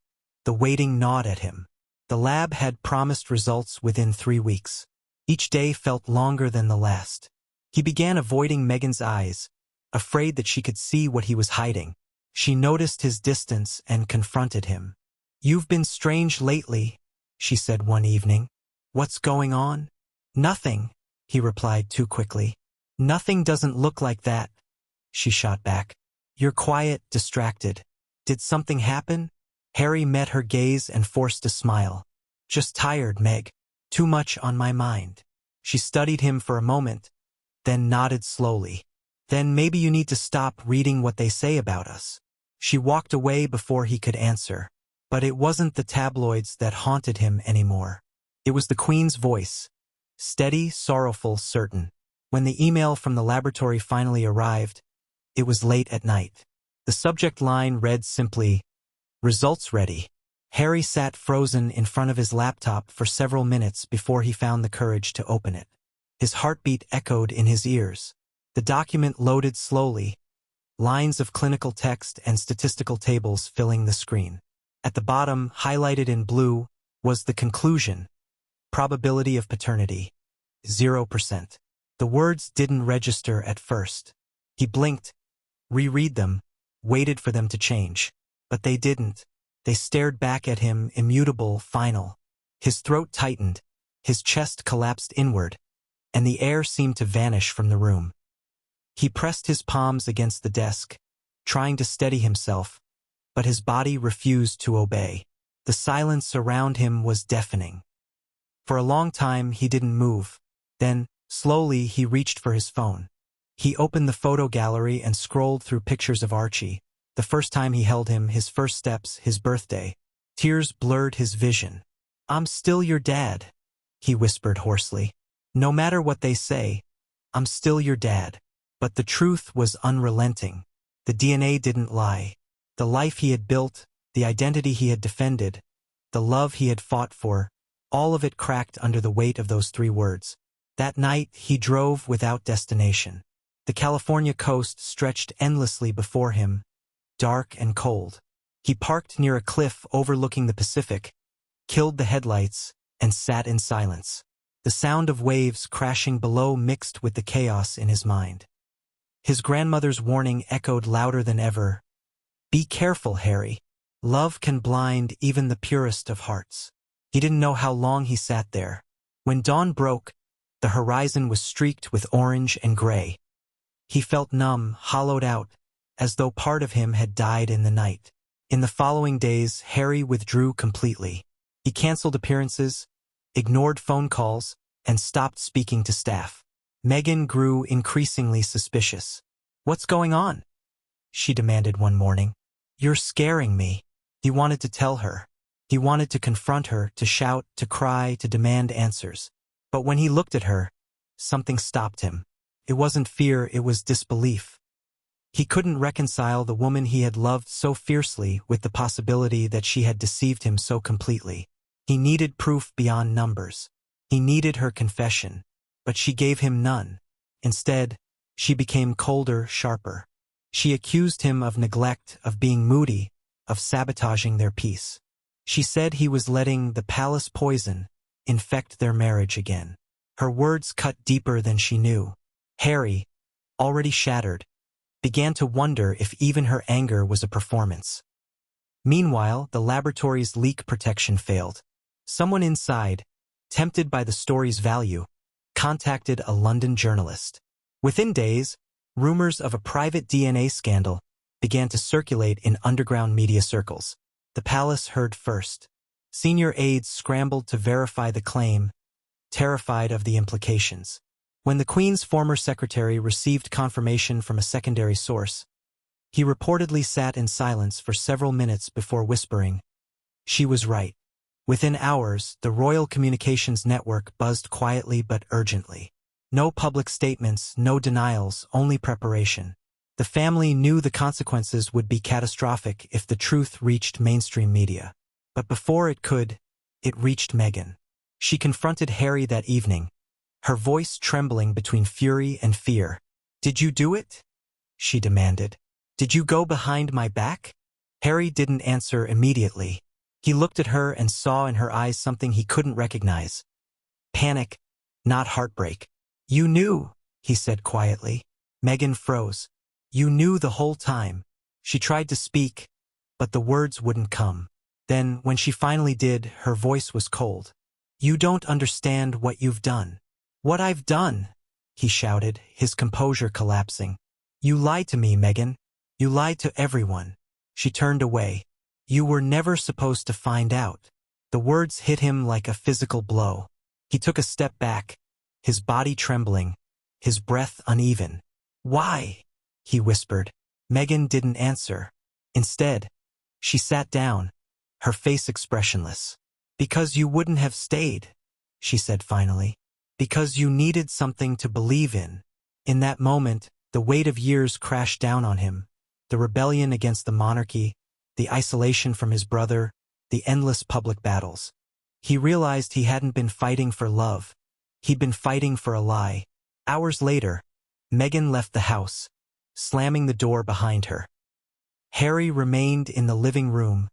the waiting gnawed at him. The lab had promised results within 3 weeks. Each day felt longer than the last. He began avoiding Meghan's eyes, afraid that she could see what he was hiding. She noticed his distance and confronted him. "You've been strange lately," she said one evening. "What's going on?" "Nothing," he replied too quickly. "Nothing doesn't look like that," she shot back. "You're quiet, distracted. Did something happen?" Harry met her gaze and forced a smile. "Just tired, Meg. Too much on my mind." She studied him for a moment, then nodded slowly. "Then maybe you need to stop reading what they say about us." She walked away before he could answer. But it wasn't the tabloids that haunted him anymore. It was the Queen's voice, steady, sorrowful, certain. When the email from the laboratory finally arrived, it was late at night. The subject line read simply, "Results ready." Harry sat frozen in front of his laptop for several minutes before he found the courage to open it. His heartbeat echoed in his ears. The document loaded slowly, lines of clinical text and statistical tables filling the screen. At the bottom, highlighted in blue, was the conclusion: probability of paternity, 0%. The words didn't register at first. He blinked, reread them, waited for them to change. But they didn't. They stared back at him, immutable, final. His throat tightened, his chest collapsed inward, and the air seemed to vanish from the room. He pressed his palms against the desk, trying to steady himself, but his body refused to obey. The silence around him was deafening. For a long time, he didn't move. Then, slowly, he reached for his phone. He opened the photo gallery and scrolled through pictures of Archie. The first time he held him, his first steps, his birthday. Tears blurred his vision. "I'm still your dad," he whispered hoarsely. "No matter what they say, I'm still your dad." But the truth was unrelenting. The DNA didn't lie. The life he had built, the identity he had defended, the love he had fought for, all of it cracked under the weight of those 3 words. That night, he drove without destination. The California coast stretched endlessly before him, dark and cold. He parked near a cliff overlooking the Pacific, killed the headlights, and sat in silence. The sound of waves crashing below mixed with the chaos in his mind. His grandmother's warning echoed louder than ever. Be careful, Harry. Love can blind even the purest of hearts. He didn't know how long he sat there. When dawn broke, the horizon was streaked with orange and gray. He felt numb, hollowed out, as though part of him had died in the night. In the following days, Harry withdrew completely. He canceled appearances, ignored phone calls, and stopped speaking to staff. Meghan grew increasingly suspicious. What's going on? She demanded one morning. You're scaring me. He wanted to tell her. He wanted to confront her, to shout, to cry, to demand answers. But when he looked at her, something stopped him. It wasn't fear, it was disbelief. He couldn't reconcile the woman he had loved so fiercely with the possibility that she had deceived him so completely. He needed proof beyond numbers. He needed her confession, but she gave him none. Instead, she became colder, sharper. She accused him of neglect, of being moody, of sabotaging their peace. She said he was letting the palace poison infect their marriage again. Her words cut deeper than she knew. Harry, already shattered, began to wonder if even her anger was a performance. Meanwhile, the laboratory's leak protection failed. Someone inside, tempted by the story's value, contacted a London journalist. Within days, rumors of a private DNA scandal began to circulate in underground media circles. The palace heard first. Senior aides scrambled to verify the claim, terrified of the implications. When the Queen's former secretary received confirmation from a secondary source, he reportedly sat in silence for several minutes before whispering, "She was right." Within hours, the Royal Communications Network buzzed quietly but urgently. No public statements, no denials, only preparation. The family knew the consequences would be catastrophic if the truth reached mainstream media. But before it could, it reached Meghan. She confronted Harry that evening, her voice trembling between fury and fear. "Did you do it?" she demanded. "Did you go behind my back?" Harry didn't answer immediately. He looked at her and saw in her eyes something he couldn't recognize. Panic, not heartbreak. "You knew," he said quietly. Meghan froze. "You knew the whole time." She tried to speak, but the words wouldn't come. Then, when she finally did, her voice was cold. "You don't understand what you've done." "What I've done?" he shouted, his composure collapsing. "You lied to me, Meghan. You lied to everyone." She turned away. "You were never supposed to find out." The words hit him like a physical blow. He took a step back, his body trembling, his breath uneven. "Why?" he whispered. Meghan didn't answer. Instead, she sat down, her face expressionless. "Because you wouldn't have stayed," she said finally. "Because you needed something to believe in." In that moment, the weight of years crashed down on him. The rebellion against the monarchy, the isolation from his brother, the endless public battles. He realized he hadn't been fighting for love. He'd been fighting for a lie. Hours later, Meghan left the house, slamming the door behind her. Harry remained in the living room,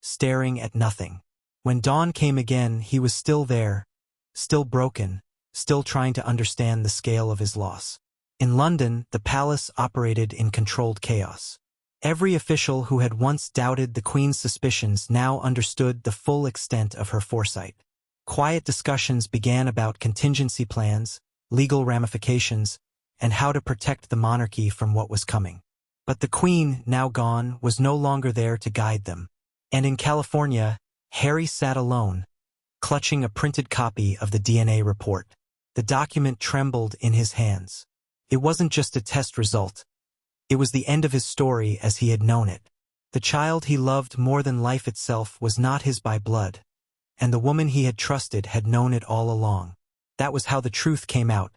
staring at nothing. When dawn came again, he was still there, still broken, still trying to understand the scale of his loss. In London, the palace operated in controlled chaos. Every official who had once doubted the Queen's suspicions now understood the full extent of her foresight. Quiet discussions began about contingency plans, legal ramifications, and how to protect the monarchy from what was coming. But the Queen, now gone, was no longer there to guide them. And in California, Harry sat alone, clutching a printed copy of the DNA report. The document trembled in his hands. It wasn't just a test result. It was the end of his story as he had known it. The child he loved more than life itself was not his by blood, and the woman he had trusted had known it all along. That was how the truth came out.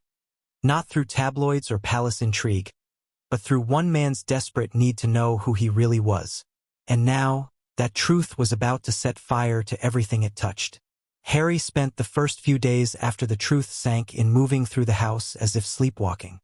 Not through tabloids or palace intrigue, but through one man's desperate need to know who he really was. And now, that truth was about to set fire to everything it touched. Harry spent the first few days after the truth sank in moving through the house as if sleepwalking.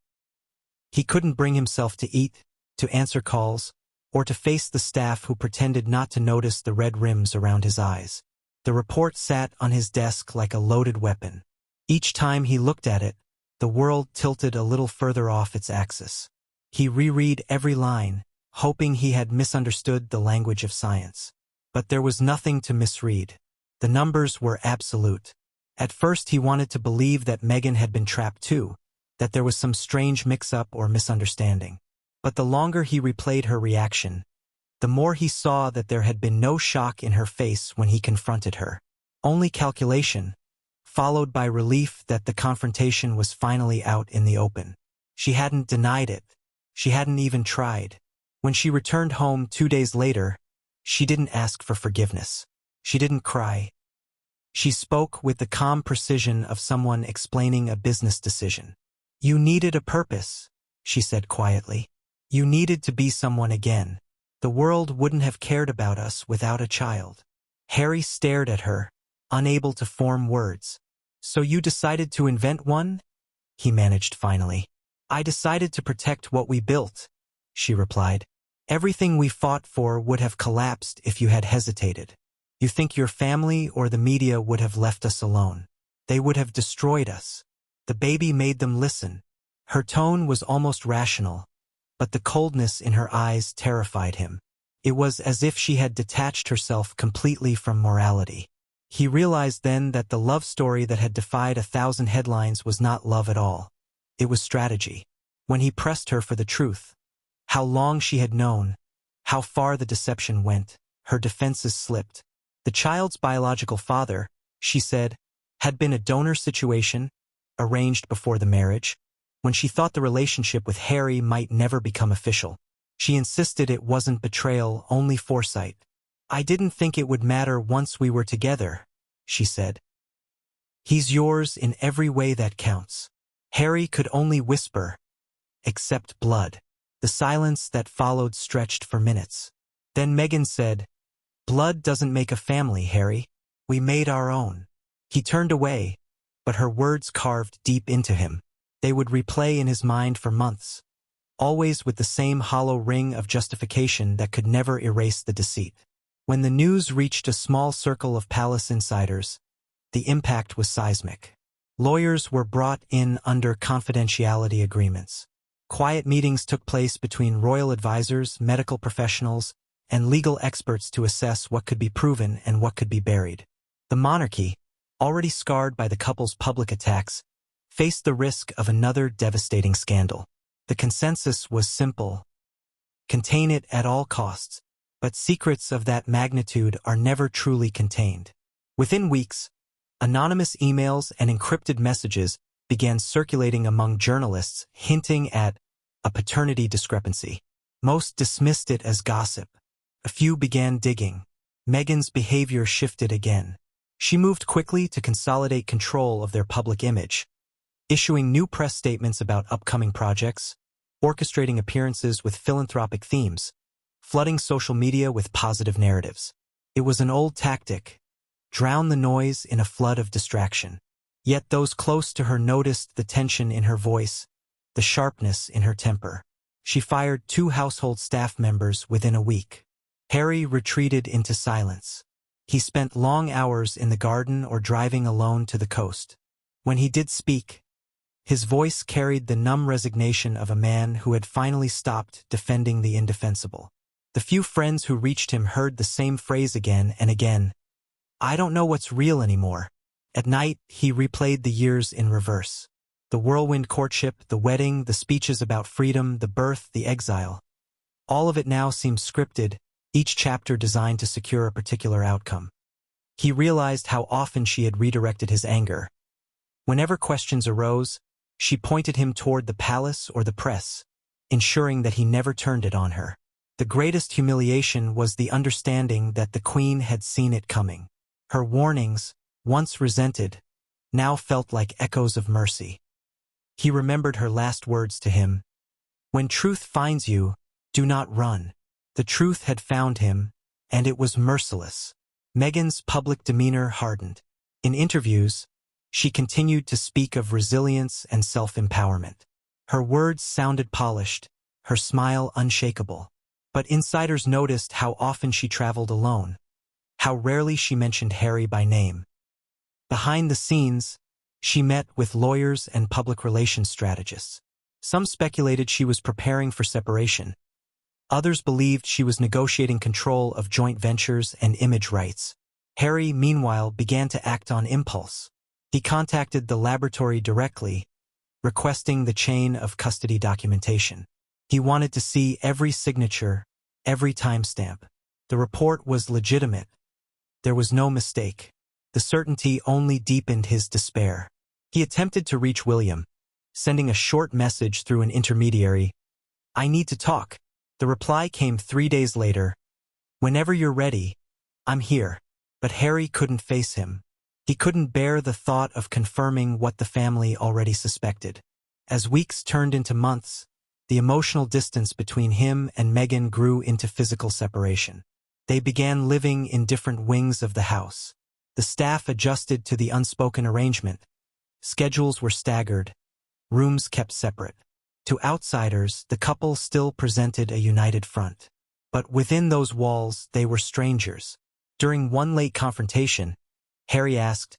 He couldn't bring himself to eat, to answer calls, or to face the staff who pretended not to notice the red rims around his eyes. The report sat on his desk like a loaded weapon. Each time he looked at it, the world tilted a little further off its axis. He reread every line, hoping he had misunderstood the language of science. But there was nothing to misread. The numbers were absolute. At first he wanted to believe that Meghan had been trapped too, that there was some strange mix-up or misunderstanding. But the longer he replayed her reaction, the more he saw that there had been no shock in her face when he confronted her. Only calculation, followed by relief that the confrontation was finally out in the open. She hadn't denied it. She hadn't even tried. When she returned home 2 days later, she didn't ask for forgiveness. She didn't cry. She spoke with the calm precision of someone explaining a business decision. "You needed a purpose," she said quietly. "You needed to be someone again. The world wouldn't have cared about us without a child." Harry stared at her, unable to form words. "So you decided to invent one?" he managed finally. "I decided to protect what we built," she replied. "Everything we fought for would have collapsed if you had hesitated. You think your family or the media would have left us alone? They would have destroyed us." The baby made them listen. Her tone was almost rational, but the coldness in her eyes terrified him. It was as if she had detached herself completely from morality. He realized then that the love story that had defied 1,000 headlines was not love at all. It was strategy. When he pressed her for the truth, how long she had known, how far the deception went, her defenses slipped. The child's biological father, she said, had been a donor situation, arranged before the marriage, when she thought the relationship with Harry might never become official. She insisted it wasn't betrayal, only foresight. "I didn't think it would matter once we were together," she said. "He's yours in every way that counts." Harry could only whisper, "Except blood." The silence that followed stretched for minutes. Then Meghan said, "Blood doesn't make a family, Harry. We made our own." He turned away, but her words carved deep into him. They would replay in his mind for months, always with the same hollow ring of justification that could never erase the deceit. When the news reached a small circle of palace insiders, the impact was seismic. Lawyers were brought in under confidentiality agreements. Quiet meetings took place between royal advisors, medical professionals, and legal experts to assess what could be proven and what could be buried. The monarchy, already scarred by the couple's public attacks, faced the risk of another devastating scandal. The consensus was simple: contain it at all costs. But secrets of that magnitude are never truly contained. Within weeks, anonymous emails and encrypted messages began circulating among journalists, hinting at a paternity discrepancy. Most dismissed it as gossip. A few began digging. Meghan's behavior shifted again. She moved quickly to consolidate control of their public image, issuing new press statements about upcoming projects, orchestrating appearances with philanthropic themes, flooding social media with positive narratives. It was an old tactic: drown the noise in a flood of distraction. Yet those close to her noticed the tension in her voice, the sharpness in her temper. She fired 2 household staff members within a week. Harry retreated into silence. He spent long hours in the garden or driving alone to the coast. When he did speak, his voice carried the numb resignation of a man who had finally stopped defending the indefensible. The few friends who reached him heard the same phrase again and again: "I don't know what's real anymore." At night, he replayed the years in reverse. The whirlwind courtship, the wedding, the speeches about freedom, the birth, the exile. All of it now seemed scripted, each chapter designed to secure a particular outcome. He realized how often she had redirected his anger. Whenever questions arose, she pointed him toward the palace or the press, ensuring that he never turned it on her. The greatest humiliation was the understanding that the Queen had seen it coming. Her warnings, once resented, now felt like echoes of mercy. He remembered her last words to him: "When truth finds you, do not run." The truth had found him, and it was merciless. Meghan's public demeanor hardened. In interviews, she continued to speak of resilience and self-empowerment. Her words sounded polished, her smile unshakable. But insiders noticed how often she traveled alone, how rarely she mentioned Harry by name. Behind the scenes, she met with lawyers and public relations strategists. Some speculated she was preparing for separation. Others believed she was negotiating control of joint ventures and image rights. Harry, meanwhile, began to act on impulse. He contacted the laboratory directly, requesting the chain of custody documentation. He wanted to see every signature, every timestamp. The report was legitimate. There was no mistake. The certainty only deepened his despair. He attempted to reach William, sending a short message through an intermediary. "I need to talk." The reply came 3 days later. "Whenever you're ready, I'm here." But Harry couldn't face him. He couldn't bear the thought of confirming what the family already suspected. As weeks turned into months, the emotional distance between him and Meghan grew into physical separation. They began living in different wings of the house. The staff adjusted to the unspoken arrangement. Schedules were staggered, rooms kept separate. To outsiders, the couple still presented a united front. But within those walls, they were strangers. During one late confrontation, Harry asked,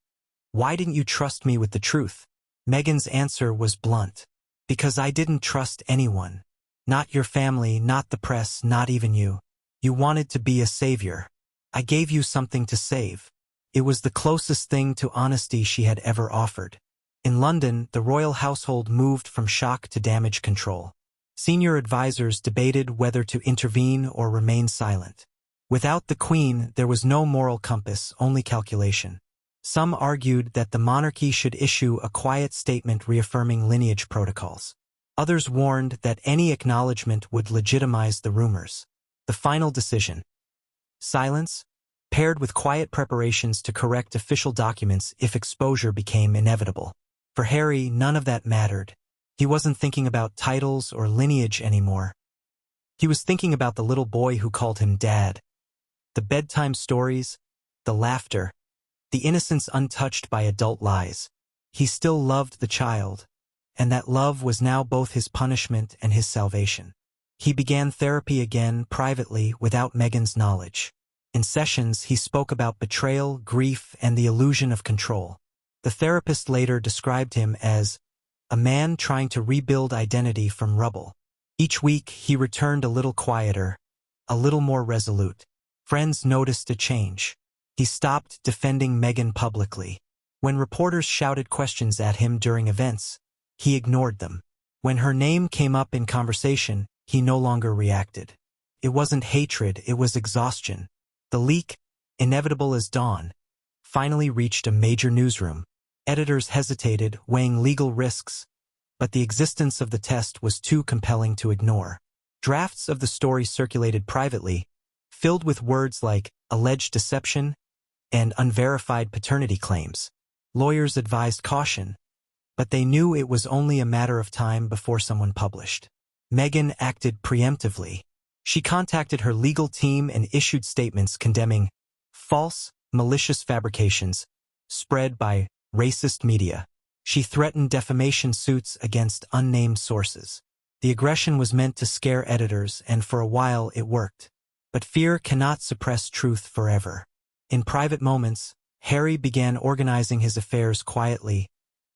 "Why didn't you trust me with the truth?" Meghan's answer was blunt. "Because I didn't trust anyone. Not your family, not the press, not even you. You wanted to be a savior. I gave you something to save." It was the closest thing to honesty she had ever offered. In London, the royal household moved from shock to damage control. Senior advisors debated whether to intervene or remain silent. Without the Queen, there was no moral compass, only calculation. Some argued that the monarchy should issue a quiet statement reaffirming lineage protocols. Others warned that any acknowledgement would legitimize the rumors. The final decision: silence, paired with quiet preparations to correct official documents if exposure became inevitable. For Harry, none of that mattered. He wasn't thinking about titles or lineage anymore. He was thinking about the little boy who called him Dad. The bedtime stories, the laughter, the innocence untouched by adult lies. He still loved the child, and that love was now both his punishment and his salvation. He began therapy again, privately, without Meghan's knowledge. In sessions, he spoke about betrayal, grief, and the illusion of control. The therapist later described him as a man trying to rebuild identity from rubble. Each week, he returned a little quieter, a little more resolute. Friends noticed a change. He stopped defending Meghan publicly. When reporters shouted questions at him during events, he ignored them. When her name came up in conversation, he no longer reacted. It wasn't hatred, it was exhaustion. The leak, inevitable as dawn, finally reached a major newsroom. Editors hesitated, weighing legal risks, but the existence of the test was too compelling to ignore. Drafts of the story circulated privately, filled with words like alleged deception and unverified paternity claims. Lawyers advised caution, but they knew it was only a matter of time before someone published. Meghan acted preemptively. She contacted her legal team and issued statements condemning false, malicious fabrications spread by racist media. She threatened defamation suits against unnamed sources. The aggression was meant to scare editors, and for a while it worked. But fear cannot suppress truth forever. In private moments, Harry began organizing his affairs quietly,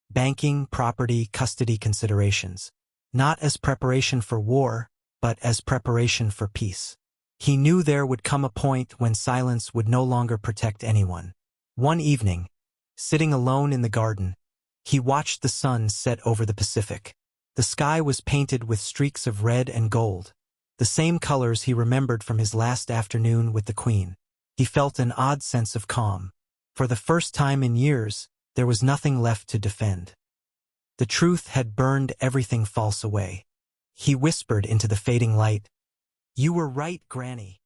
banking, property, custody considerations, not as preparation for war, but as preparation for peace. He knew there would come a point when silence would no longer protect anyone. One evening, sitting alone in the garden, he watched the sun set over the Pacific. The sky was painted with streaks of red and gold, the same colors he remembered from his last afternoon with the Queen. He felt an odd sense of calm. For the first time in years, there was nothing left to defend. The truth had burned everything false away. He whispered into the fading light, "You were right, Granny."